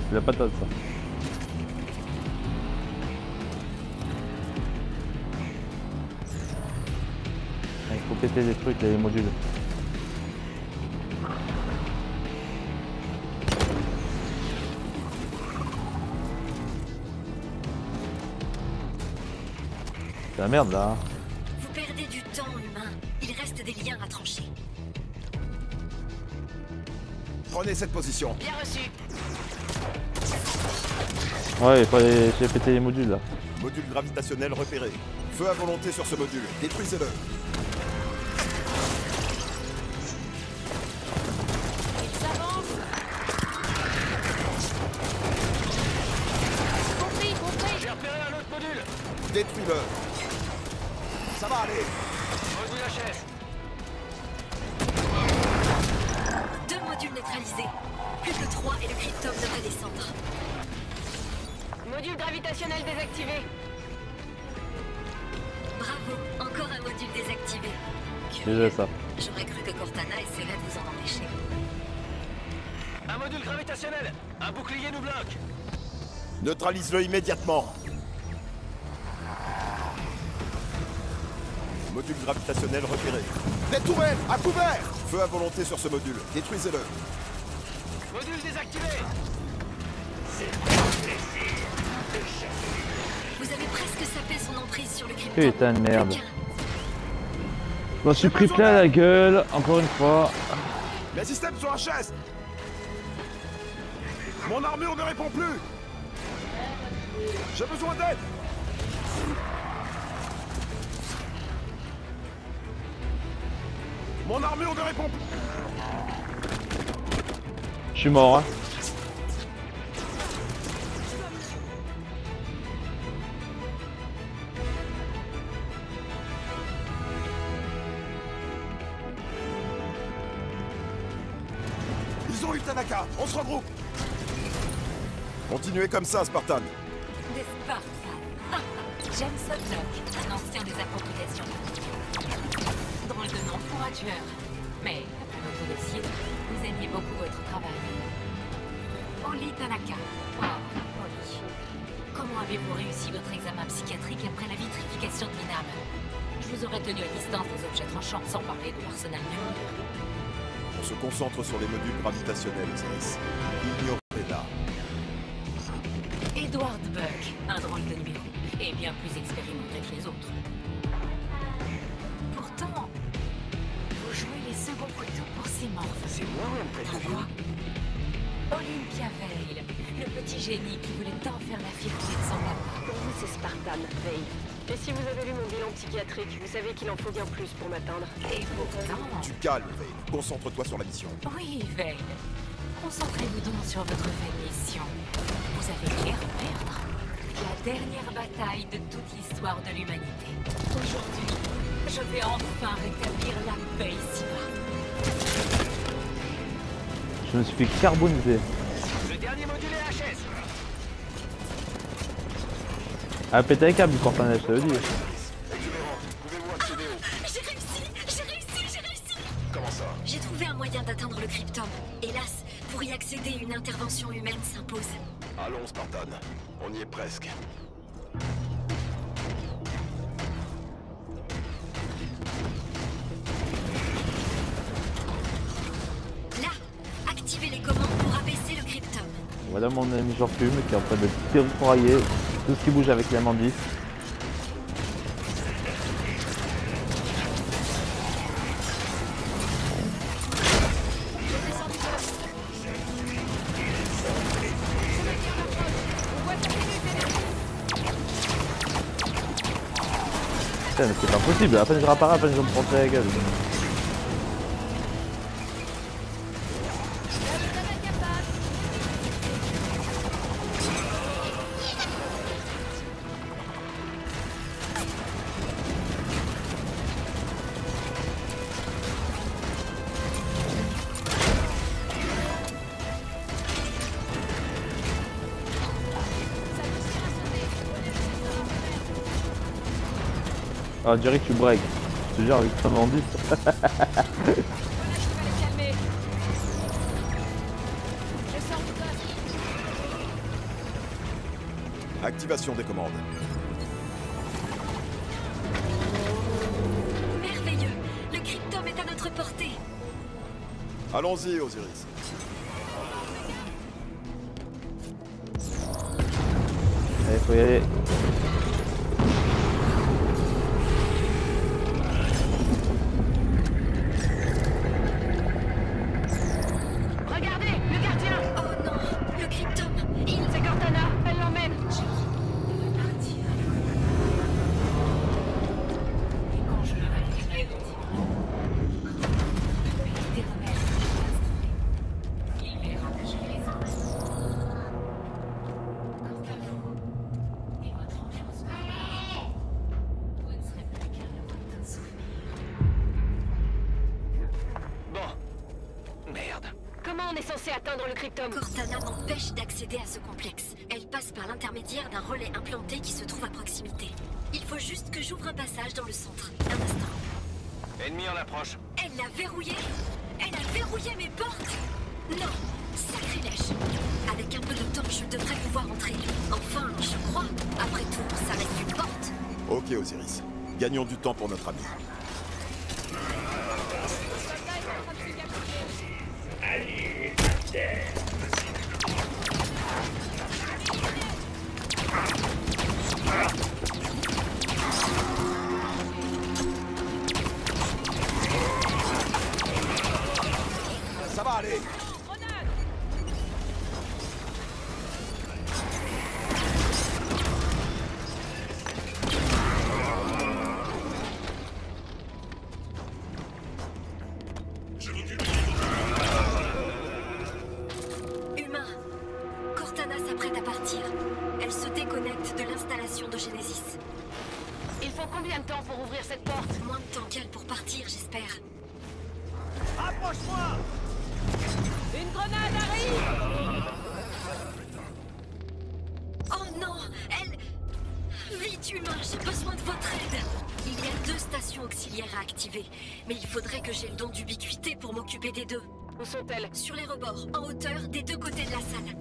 C'est la patate ça. Il faut péter des trucs, les modules. C'est la merde là. Vous perdez du temps, humain. Il reste des liens à trancher. Prenez cette position. Bien reçu. Ouais, il faut aller péter les modules là. Module gravitationnel repéré. Feu à volonté sur ce module. Détruisez-le. Ils avancent. Compris. J'ai repéré un autre module. Détruis-le. Ça va aller. Module HS. 2 modules neutralisés. Plus que 3 et le cryptome devrait descendre. Module gravitationnel désactivé. Bravo, encore un module désactivé. Déjà ça. J'aurais cru que Cortana essaierait de vous en empêcher. Un module gravitationnel. Un bouclier nous bloque. Neutralise-le immédiatement. Module gravitationnel repéré. Des tourelles à couvert. Feu à volonté sur ce module. Détruisez-le. Module désactivé. Vous avez presque sapé son emprise sur le cryptome. Putain de merde. Je m'en suis pris plein la gueule, encore une fois. Les systèmes sont HS. Mon armure ne répond plus. J'ai besoin d'aide. Mon armure ne répond plus. Je suis mort, hein. Ils ont eu Tanaka, on se regroupe. Continuez comme ça, Spartan. Des Spartans. James Sotlock, un ancien des appropriations. Drôle de nom pour un tueur. Mais, après votre dossier, vous aimiez beaucoup votre travail. Oli Tanaka. Wow, Oli. Comment avez-vous réussi votre examen psychiatrique après la vitrification de l'INAM? Je vous aurais tenu à distance des objets tranchants, sans parler de l'arsenal nucléaire. On se concentre sur les modules gravitationnels, Osiris. Ignorez-la. Edward Buck, un drôle de numéro, et bien plus expérimenté que les autres. Pourtant, vous jouez les seconds couteaux pour ces morts. C'est moi ou un Pourquoi? Olympia Vale, le petit génie qui voulait tant faire la fierté de son papa. Pour vous, c'est Spartan, Vale. Et si vous avez lu mon bilan psychiatrique, vous savez qu'il en faut bien plus pour m'atteindre. Et pourtant... Tu calmes, Vale. Concentre-toi sur la mission. Oui, Vale. Concentrez-vous donc sur votre vraie mission. Vous avez l'air de perdre. La dernière bataille de toute l'histoire de l'humanité. Aujourd'hui, je vais enfin rétablir la paix ici-bas. Je me suis fait carboniser. Le dernier module Ah, péter un câble, Cortana, je te le dis. J'ai réussi. Comment ça? J'ai trouvé un moyen d'atteindre le cryptome. Hélas, pour y accéder, une intervention humaine s'impose. Allons, Spartan. On y est presque. Là, activez les commandes pour abaisser le cryptome. Voilà mon ami Jorfume qui est en train de tirailler tout ce qui bouge avec l'amandis. Putain, mais c'est pas possible, à peine je réapparais, à peine je me prends la gueule. Ah, on dirait que tu breaks. Je te jure, avec ton bandit. Activation des commandes. Merveilleux. Le cryptome est à notre portée. Allons-y, Osiris. Allez, faut y aller. Atteindre le cryptome. Cortana m'empêche d'accéder à ce complexe. Elle passe par l'intermédiaire d'un relais implanté qui se trouve à proximité. Il faut juste que j'ouvre un passage dans le centre. Un instant. Ennemi en approche. Elle l'a verrouillé. Elle a verrouillé mes portes. Non, sacrilège. Avec un peu de temps, je devrais pouvoir entrer. Enfin, je crois. Après tout, ça reste une porte. Ok, Osiris. Gagnons du temps pour notre ami. Ça va aller. Humain, Cortana s'apprête à partir. Elle se déconnecte de l'installation de Genesis. Il faut combien de temps pour ouvrir cette porte? Moins de temps qu'elle pour partir, j'espère. Approche-moi! Une grenade arrive! Oh non, elle... Vite, humain, j'ai besoin de votre aide. Il y a 2 stations auxiliaires à activer, mais il faudrait que j'ai le don d'ubiquité pour m'occuper des 2. Où sont-elles? Sur les rebords, en hauteur, des 2 côtés de la salle.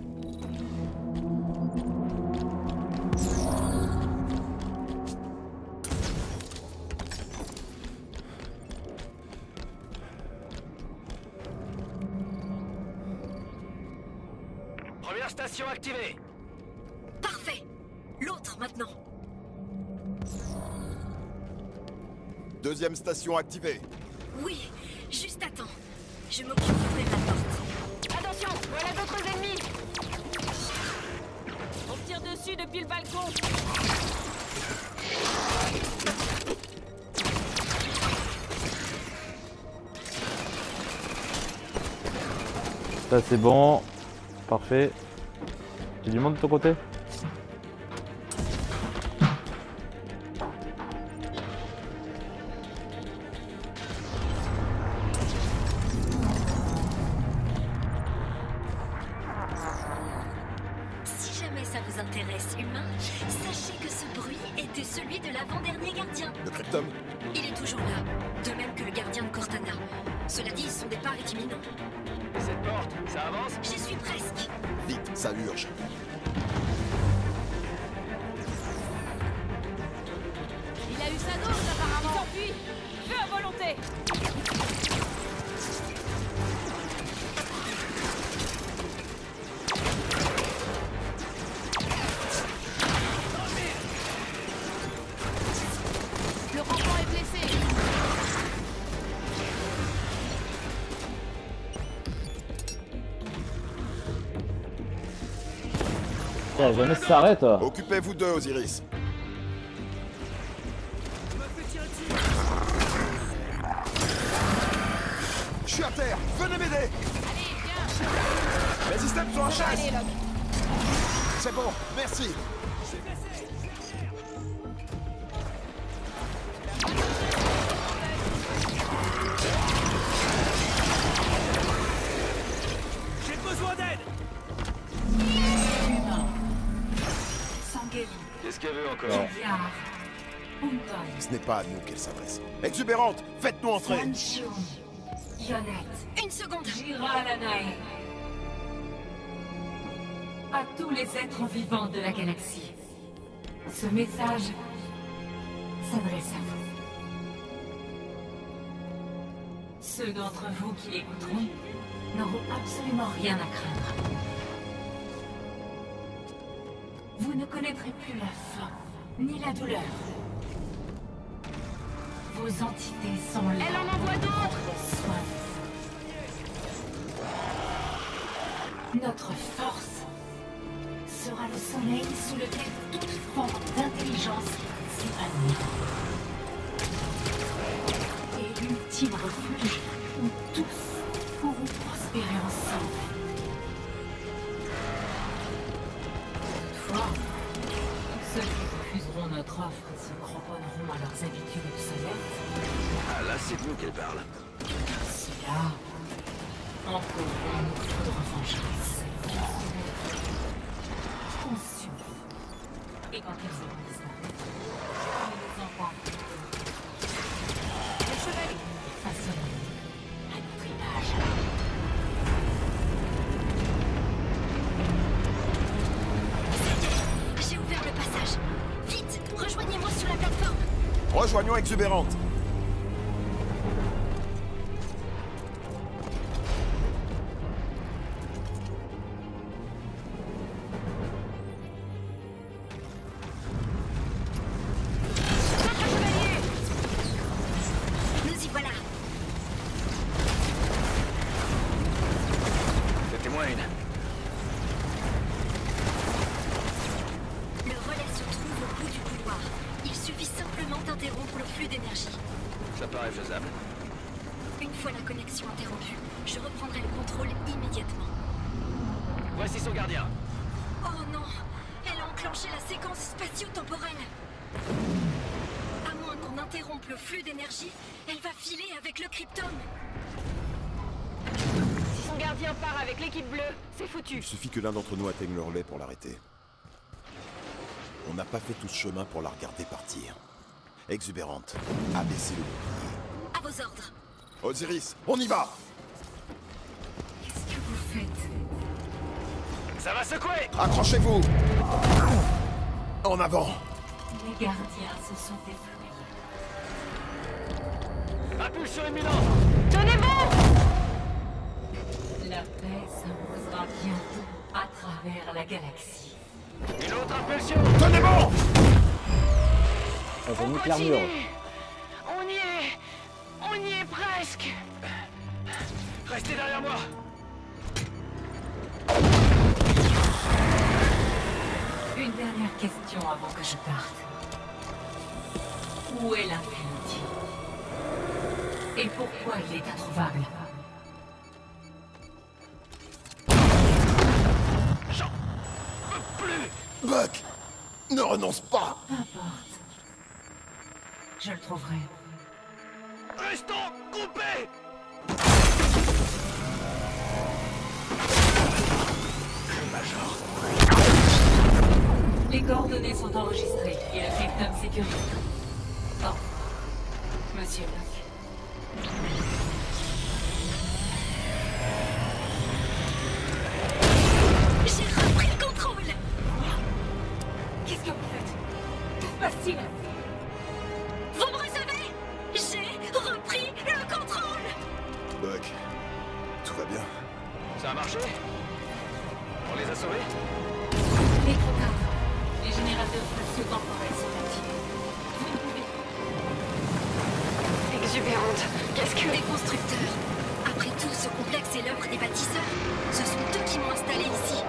Première station activée. Parfait. L'autre maintenant. Deuxième station activée. Oui, juste à temps. Je m'occupe d'ouvrir la porte. Attention, voilà d'autres ennemis. On tire dessus depuis le balcon. Ça c'est bon. Parfait. J'ai du monde de ton côté? Si jamais ça vous intéresse, humain, sachez que ce bruit était celui de l'avant-dernier gardien. Le cryptome? Il est toujours là, de même que le gardien de Cortana. Cela dit, son départ est imminent. Et cette porte, ça avance? J'y suis presque. Vite, ça urge. Il a eu sa dose apparemment. Il s'enfuit. Feu à volonté. Le rampant est blessé. Ouais, jamais ça s'arrête. Occupez-vous d'eux, Osiris. Je suis à terre. Venez m'aider. Allez, viens. Les systèmes sont en chasse. Allez, Locke. C'est bon, merci. J'ai besoin d'aide. Qu'est-ce qu'elle veut encore? Ce n'est pas à nous qu'elle s'adresse. Exubérante, faites-nous entrer. Une seconde. À tous les êtres vivants de la galaxie, ce message s'adresse à vous. Ceux d'entre vous qui l'écouteront n'auront absolument rien à craindre. Vous ne connaîtrez plus la faim, ni la douleur. Vos entités sont là. Elle en envoie d'autres. Soif. Notre force sera le soleil sous lequel toute forme d'intelligence s'épanouit. Et l'ultime refuge où tous pourront prospérer ensemble. Toutefois, ceux qui refuseront notre offre se cramponneront à leurs habitudes obsolètes. Ah là, c'est de nous qu'elle parle. Ceux-là encourront notre revanche. Conscients. Et quand ils auront disparu, ils nous emporteront. Les chevaliers façonneront à notre image. J'ai ouvert le passage. Vite, rejoignez-moi sur la plateforme. Rejoignons Exubérante. Nous y voilà. Le témoin. Le relais se trouve au bout du couloir. Il suffit simplement d'interrompre le flux d'énergie. Ça paraît faisable. Une fois la connexion interrompue, je reprendrai le contrôle immédiatement. Voici son gardien. Oh non! Elle a enclenché la séquence spatio-temporelle. À moins qu'on interrompe le flux d'énergie, elle va filer avec le cryptome. Si son gardien part avec l'équipe bleue, c'est foutu. Il suffit que l'un d'entre nous atteigne le relais pour l'arrêter. On n'a pas fait tout ce chemin pour la regarder partir. Exubérante, abaissez le bouclier. À vos ordres. Osiris, on y va! Qu'est-ce que vous faites? Ça va secouer! Accrochez-vous! En avant! Les gardiens se sont déployés. Impulsion imminente! Tenez bon! La paix s'imposera bientôt à travers la galaxie. Une autre impulsion! Tenez bon! Ça fait nique l'armure. On y est presque. Restez derrière moi! Une dernière question avant que je parte. Où est l'Infinity? Et pourquoi il est introuvable? J'en peux plus! Buck! Ne renonce pas! Peu importe. Je le trouverai. Restons groupés! Major. coordonnées sont enregistrées et le cryptome sécurisé. Bon. Monsieur Locke. J'ai repris le contrôle. Qu'est-ce que vous faites? Que se passe-t-il? Vous me recevez? J'ai repris le contrôle. Buck, tout va bien? Ça a marché? On les a sauvés? Il est trop tard. Les générateurs spatio-temporels sont activés. Vous ne pouvez... Exubérante, qu'est-ce que... Les constructeurs. Après tout, ce complexe est l'œuvre des bâtisseurs. Ce sont eux qui m'ont installé ici.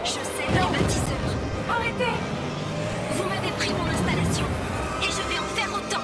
Je sais les bâtisseurs. Arrêtez! Vous m'avez pris mon installation. Et je vais en faire autant.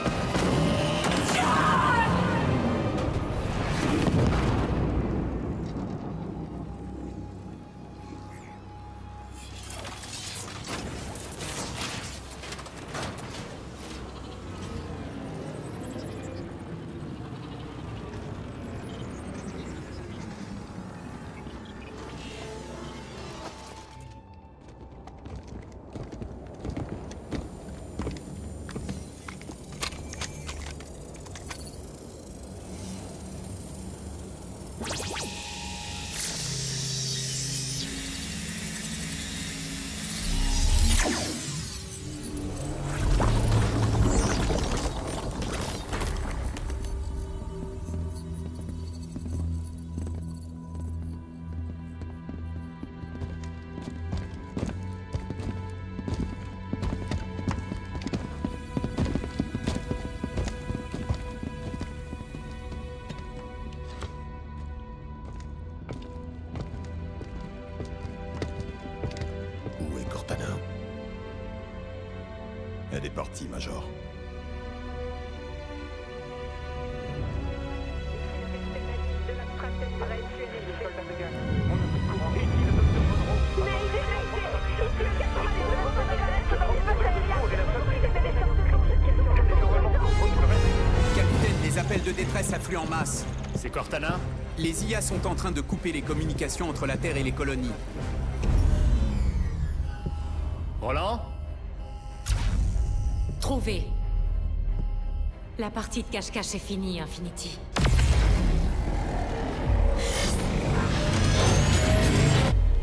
Où est Cortana? Elle est partie, Major. Capitaine, les appels de détresse affluent en masse. C'est Cortana? Les IA sont en train de couper les communications entre la Terre et les colonies. Roland? Trouvé. La partie de cache-cache est finie, Infinity.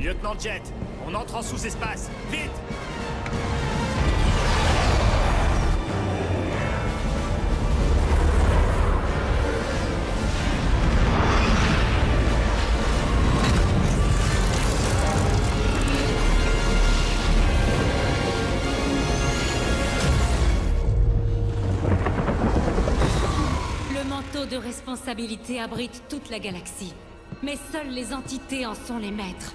Lieutenant Jet, on entre en sous-espace. Vite! De responsabilité abrite toute la galaxie. Mais seules les entités en sont les maîtres.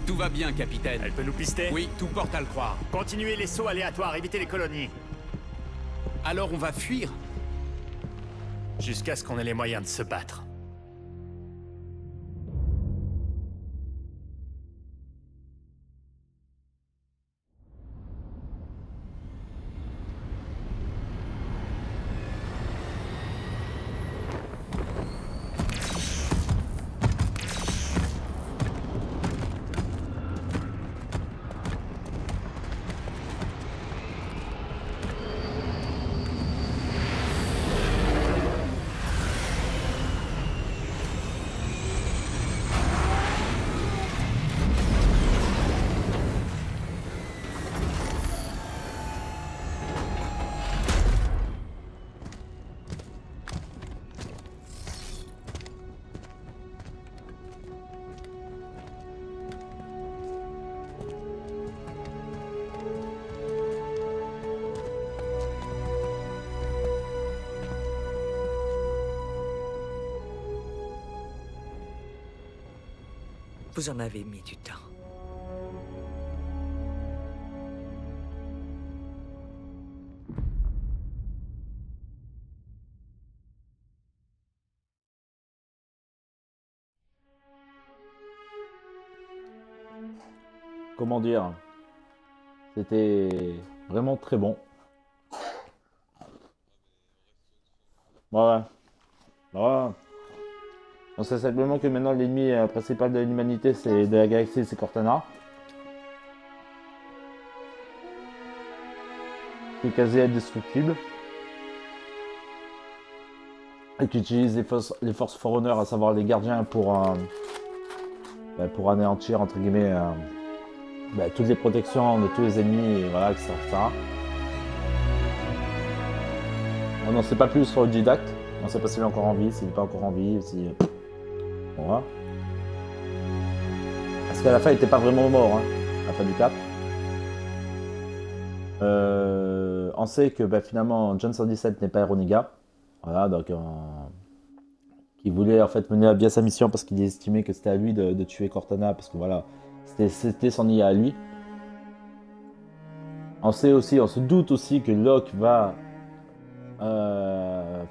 Tout va bien, capitaine. Elle peut nous pister? Oui, tout porte à le croire. Continuez les sauts aléatoires, évitez les colonies. Alors on va fuir? Jusqu'à ce qu'on ait les moyens de se battre. Vous en avez mis du temps. Comment dire? C'était vraiment très bon. Voilà. Voilà. On sait simplement que maintenant l'ennemi principal de l'humanité, c'est de la galaxie, c'est Cortana. qui est quasi indestructible. Et qui utilise les forces Forerunner, à savoir les gardiens, pour anéantir, entre guillemets, toutes les protections de tous les ennemis, et voilà, etc. On n'en sait pas plus sur le Didact. On ne sait pas s'il est encore en vie, s'il n'est pas encore en vie, si... Voilà. Parce qu'à la fin, il n'était pas vraiment mort, hein, à la fin du 4. On sait que finalement, John 117 n'est pas Eroniga. Voilà, donc... qui voulait en fait mener à bien sa mission parce qu'il estimait que c'était à lui de tuer Cortana, parce que voilà, c'était son IA à lui. On sait aussi, on se doute aussi que Locke va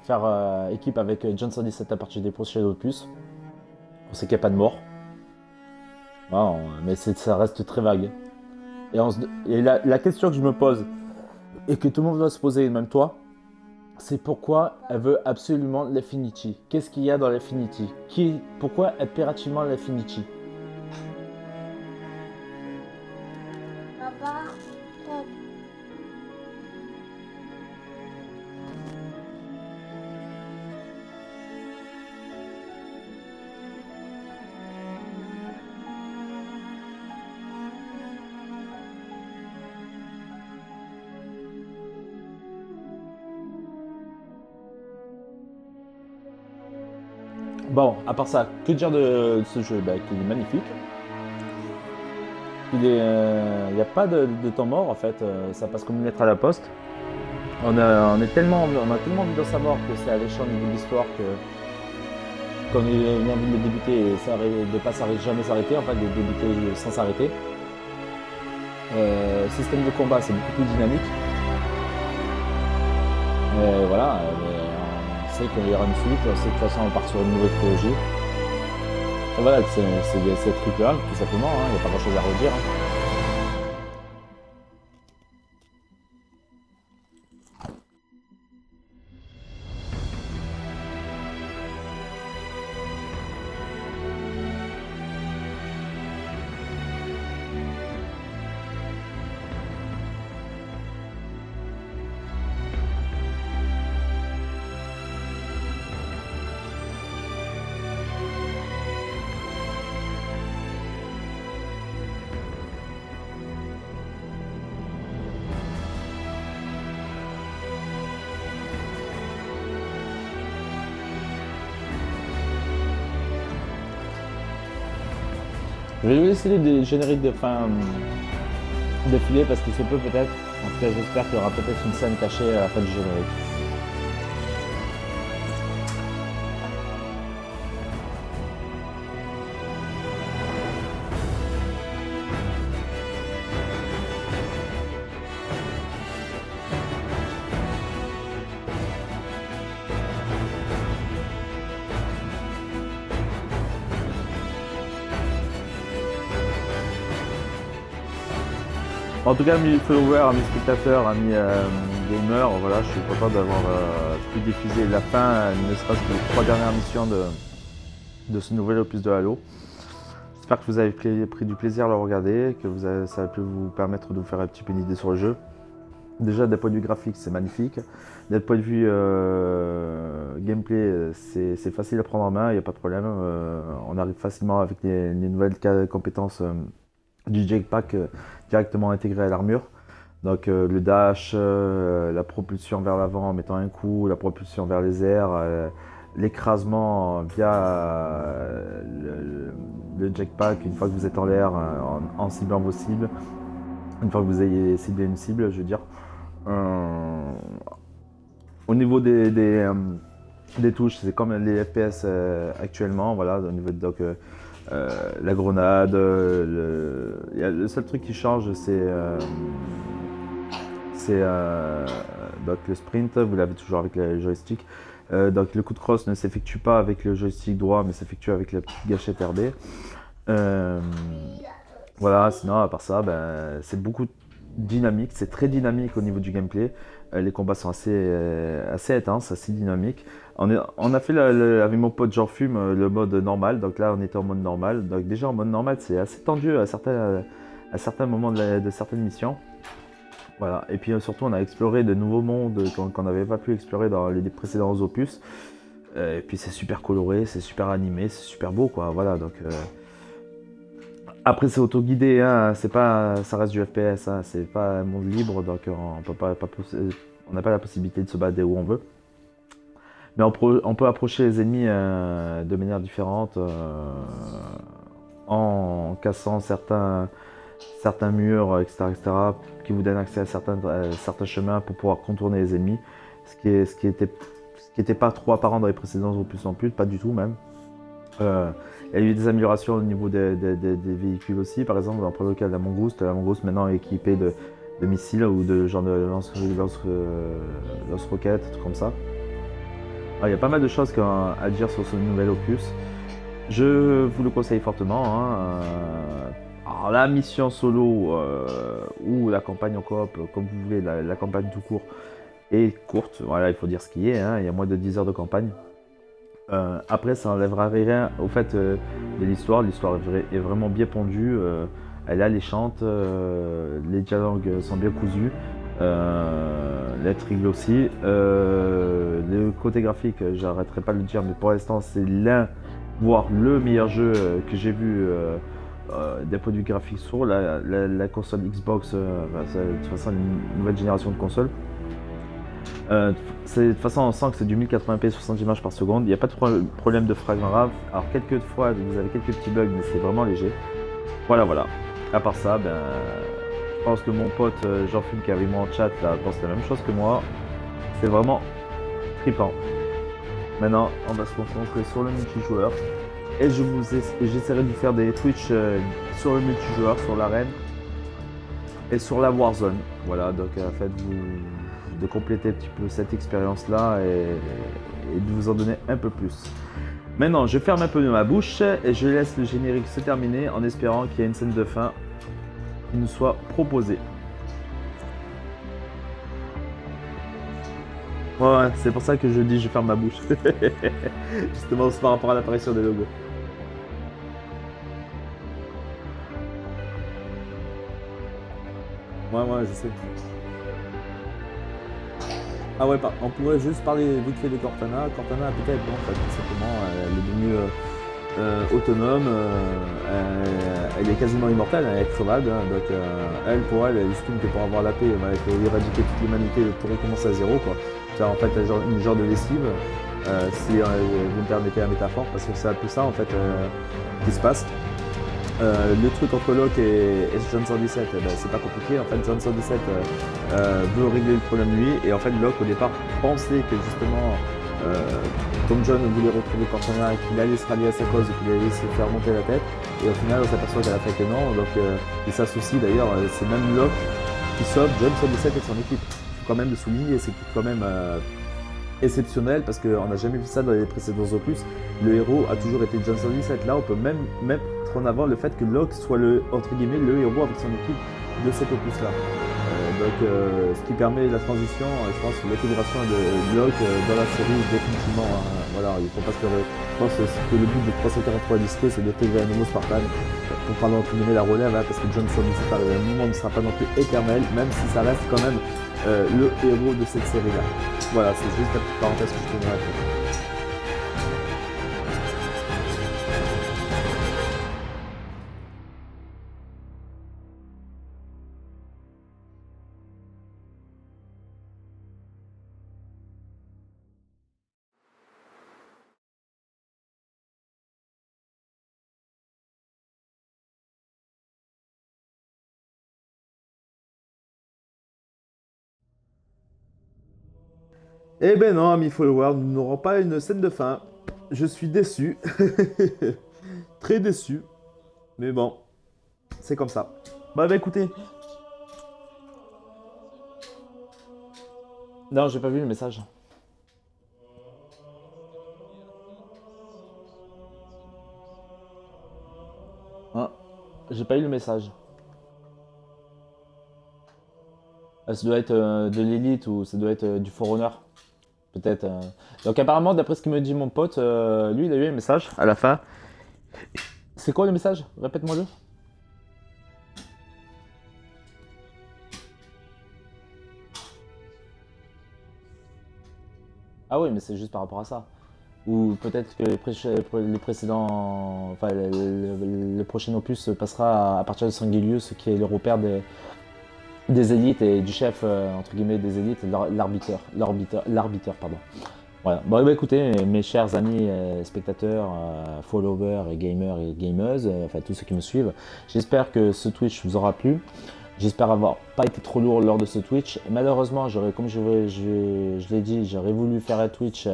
faire équipe avec John 117 à partir des prochains opus. On sait qu'il n'y a pas de mort. Voilà, mais ça reste très vague. Et la question que je me pose, et que tout le monde doit se poser, même toi, c'est pourquoi elle veut absolument l'Infinity. Qu'est-ce qu'il y a dans l'Infinity? Pourquoi impérativement l'Infinity? Papa, Bon, à part ça, que dire de ce jeu? Qu'il est magnifique. Il n'y a pas de temps mort en fait, ça passe comme une lettre à la poste. On a tellement envie d'en savoir que c'est alléchant au niveau de l'histoire qu'on a envie de le débuter et de ne pas jamais s'arrêter, en fait, de débuter sans s'arrêter. Système de combat, c'est beaucoup plus dynamique. Voilà. On sait qu'il y aura une suite, on sait que de toute façon on part sur une nouvelle trilogie. Et voilà, c'est triple A, tout simplement, il n'y a pas grand chose à redire. Je vais laisser les génériques de fin défiler parce qu'il se peut peut-être. En tout cas, j'espère qu'il y aura peut-être une scène cachée à la fin du générique. En tout cas, amis followers, amis spectateurs, amis gamers, voilà, je suis content d'avoir pu diffuser la fin, ne serait-ce que les 3 dernières missions de ce nouvel opus de Halo. J'espère que vous avez pris du plaisir à le regarder, que ça a pu vous permettre de vous faire un petit peu une idée sur le jeu. Déjà, d'un point de vue graphique, c'est magnifique. D'un point de vue gameplay, c'est facile à prendre en main, il n'y a pas de problème. On arrive facilement avec les nouvelles compétences du jetpack directement intégré à l'armure. Donc le dash, la propulsion vers l'avant en mettant un coup, la propulsion vers les airs, l'écrasement via le jetpack une fois que vous êtes en l'air en ciblant vos cibles, une fois que vous ayez ciblé une cible, je veux dire. Au niveau des touches, c'est comme les FPS actuellement, voilà, au niveau de la grenade, le seul truc qui change c'est donc le sprint, vous l'avez toujours avec le joystick. Donc le coup de crosse ne s'effectue pas avec le joystick droit mais s'effectue avec la petite gâchette RB. Voilà, sinon à part ça, c'est beaucoup dynamique, c'est très dynamique au niveau du gameplay. Les combats sont assez intenses, assez dynamiques. On a fait avec mon pote Jean Fume le mode normal, donc là on était en mode normal. Donc déjà en mode normal c'est assez tendu à certains moments de certaines missions. Voilà, et puis surtout on a exploré de nouveaux mondes qu'on n'avait pas pu explorer dans les précédents opus. Et puis c'est super coloré, c'est super animé, c'est super beau quoi, voilà donc... Après c'est auto-guidé, hein, c'est pas, ça reste du FPS, hein, c'est pas un monde libre donc on n'a pas la possibilité de se battre où on veut. Mais on peut approcher les ennemis de manière différente en cassant certains murs, etc., qui vous donnent accès à certains chemins pour pouvoir contourner les ennemis, ce qui était pas trop apparent dans les précédents opus non plus, pas du tout même. Il y a eu des améliorations au niveau des véhicules aussi, par exemple on prend le cas de la Mangouste maintenant est équipée de missiles ou de genre de lance-roquettes, trucs comme ça. Alors, il y a pas mal de choses à dire sur ce nouvel opus. Je vous le conseille fortement. Hein. Alors la mission solo ou la campagne en coop, comme vous voulez, la campagne tout court est courte. Voilà, il faut dire ce qui est. Hein. Il y a moins de 10 heures de campagne. Après, ça n'enlèvera rien au fait de l'histoire. L'histoire est vraiment bien pondue. Elle est alléchante. Les dialogues sont bien cousus. L'intrigue aussi. Le côté graphique, j'arrêterai pas de le dire, mais pour l'instant, c'est l'un, voire le meilleur jeu que j'ai vu d'un point de vue graphique sur la console Xbox. De toute façon, une nouvelle génération de consoles. De toute façon, on sent que c'est du 1080p 60 images par seconde. Il n'y a pas de problème de frame grave. Alors, quelques fois, vous avez quelques petits bugs, mais c'est vraiment léger. Voilà. À part ça, je pense que mon pote Jean-Philippe qui avait moi en chat là, pense la même chose que moi. C'est vraiment trippant. Maintenant, on va se concentrer sur le multijoueur. Et j'essaierai de faire des Twitch sur le multijoueur, sur l'arène et sur la Warzone. Voilà, donc faites-vous de compléter un petit peu cette expérience-là et de vous en donner un peu plus. Maintenant, je ferme un peu ma bouche et je laisse le générique se terminer en espérant qu'il y ait une scène de fin qui nous soit proposée. Ouais, c'est pour ça que je dis je ferme ma bouche. Justement, c'est par rapport à l'apparition des logos. Ouais, je sais. Ah ouais, on pourrait juste parler vite fait de Cortana. Cortana, peut-être, en fait, tout simplement, elle est devenue autonome, elle est quasiment immortelle, elle est crevade, hein, donc pour elle estime que pour avoir la paix, il faut éradiquer toute l'humanité pour recommencer à zéro, quoi. C'est en fait une genre de lessive, si vous me permettez la métaphore, parce que c'est un peu ça en fait qui se passe. Le truc entre Locke et John 117, c'est pas compliqué. En fait, John 117 veut régler le problème lui, et en fait, Locke au départ pensait que justement, comme John voulait retrouver Cortana, qu'il allait se rallier à sa cause, qu'il allait se faire monter la tête, et au final, on s'aperçoit qu'elle a fait que non. Donc, il s'associe d'ailleurs, c'est même Locke qui sauve John 117 et son équipe. Il faut quand même le souligner, c'est quand même exceptionnel parce qu'on n'a jamais vu ça dans les précédents opus. Le héros a toujours été John 117. Là, on peut même mettre en avant le fait que Locke soit entre guillemets le héros avec son équipe de cet opus là. Ce qui permet la transition, je pense, l'intégration de Locke dans la série définitivement. Hein. Voilà, il faut pas se leurrer. Je pense que le but de 343 disques, c'est d'intégrer un nouveau Spartan pour prendre entre guillemets la relève, hein, parce que John 117 à un moment ne sera pas non plus éternel, même si ça reste quand même le héros de cette série là. Voilà, c'est juste la petite parenthèse que je tenais à faire. Eh ben non, amis followers, nous n'aurons pas une scène de fin. Je suis déçu. Très déçu. Mais bon, c'est comme ça. Bah écoutez. Non, j'ai pas vu le message. Ah, j'ai pas eu le message. Ça doit être de l'élite ou ça doit être du Forerunner. Peut-être. Donc apparemment, d'après ce que me dit mon pote, lui, il a eu un message à la fin. C'est quoi le message? Répète-moi-le. Ah oui, mais c'est juste par rapport à ça. Ou peut-être que les précédents, enfin le prochain opus passera à partir de Sanguilius, qui est le repère des élites et du chef entre guillemets des élites, l'arbitre, pardon. Voilà. Bon, bah, écoutez, mes chers amis spectateurs, followers et gamers et gameuses, enfin tous ceux qui me suivent, j'espère que ce Twitch vous aura plu. J'espère avoir pas été trop lourd lors de ce Twitch. Malheureusement, comme je l'ai dit, j'aurais voulu faire un Twitch.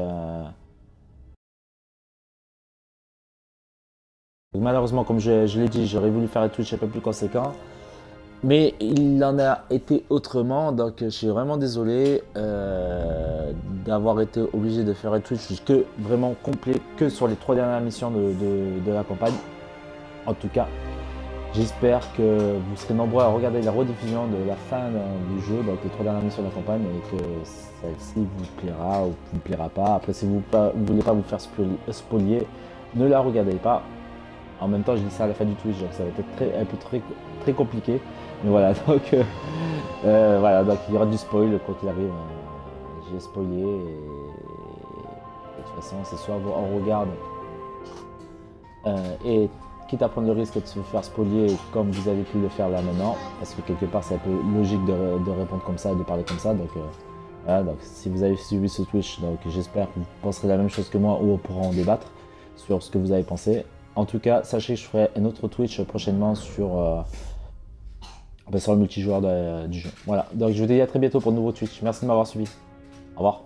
Malheureusement, comme je l'ai dit, j'aurais voulu faire un Twitch un peu plus conséquent. Mais il en a été autrement, donc je suis vraiment désolé d'avoir été obligé de faire un Twitch vraiment complet que sur les 3 dernières missions de la campagne. En tout cas, j'espère que vous serez nombreux à regarder la rediffusion de la fin du jeu, donc les 3 dernières missions de la campagne, et que celle-ci vous plaira ou vous plaira pas. Après, si vous ne voulez pas vous faire spolier, ne la regardez pas. En même temps, je dis ça à la fin du Twitch, donc ça va être un peu très compliqué. Mais voilà, donc voilà, donc il y aura du spoil quoi qu'il arrive. J'ai spoilé et de toute façon, c'est soit on regarde et quitte à prendre le risque de se faire spolier comme vous avez pu le faire là maintenant, parce que quelque part c'est un peu logique de répondre comme ça, de parler comme ça. Donc voilà, donc si vous avez suivi ce Twitch, donc j'espère que vous penserez la même chose que moi ou on pourra en débattre sur ce que vous avez pensé. En tout cas, sachez que je ferai un autre Twitch prochainement sur le multijoueur du jeu. Voilà, donc je vous dis à très bientôt pour de nouveaux Twitch. Merci de m'avoir suivi. Au revoir.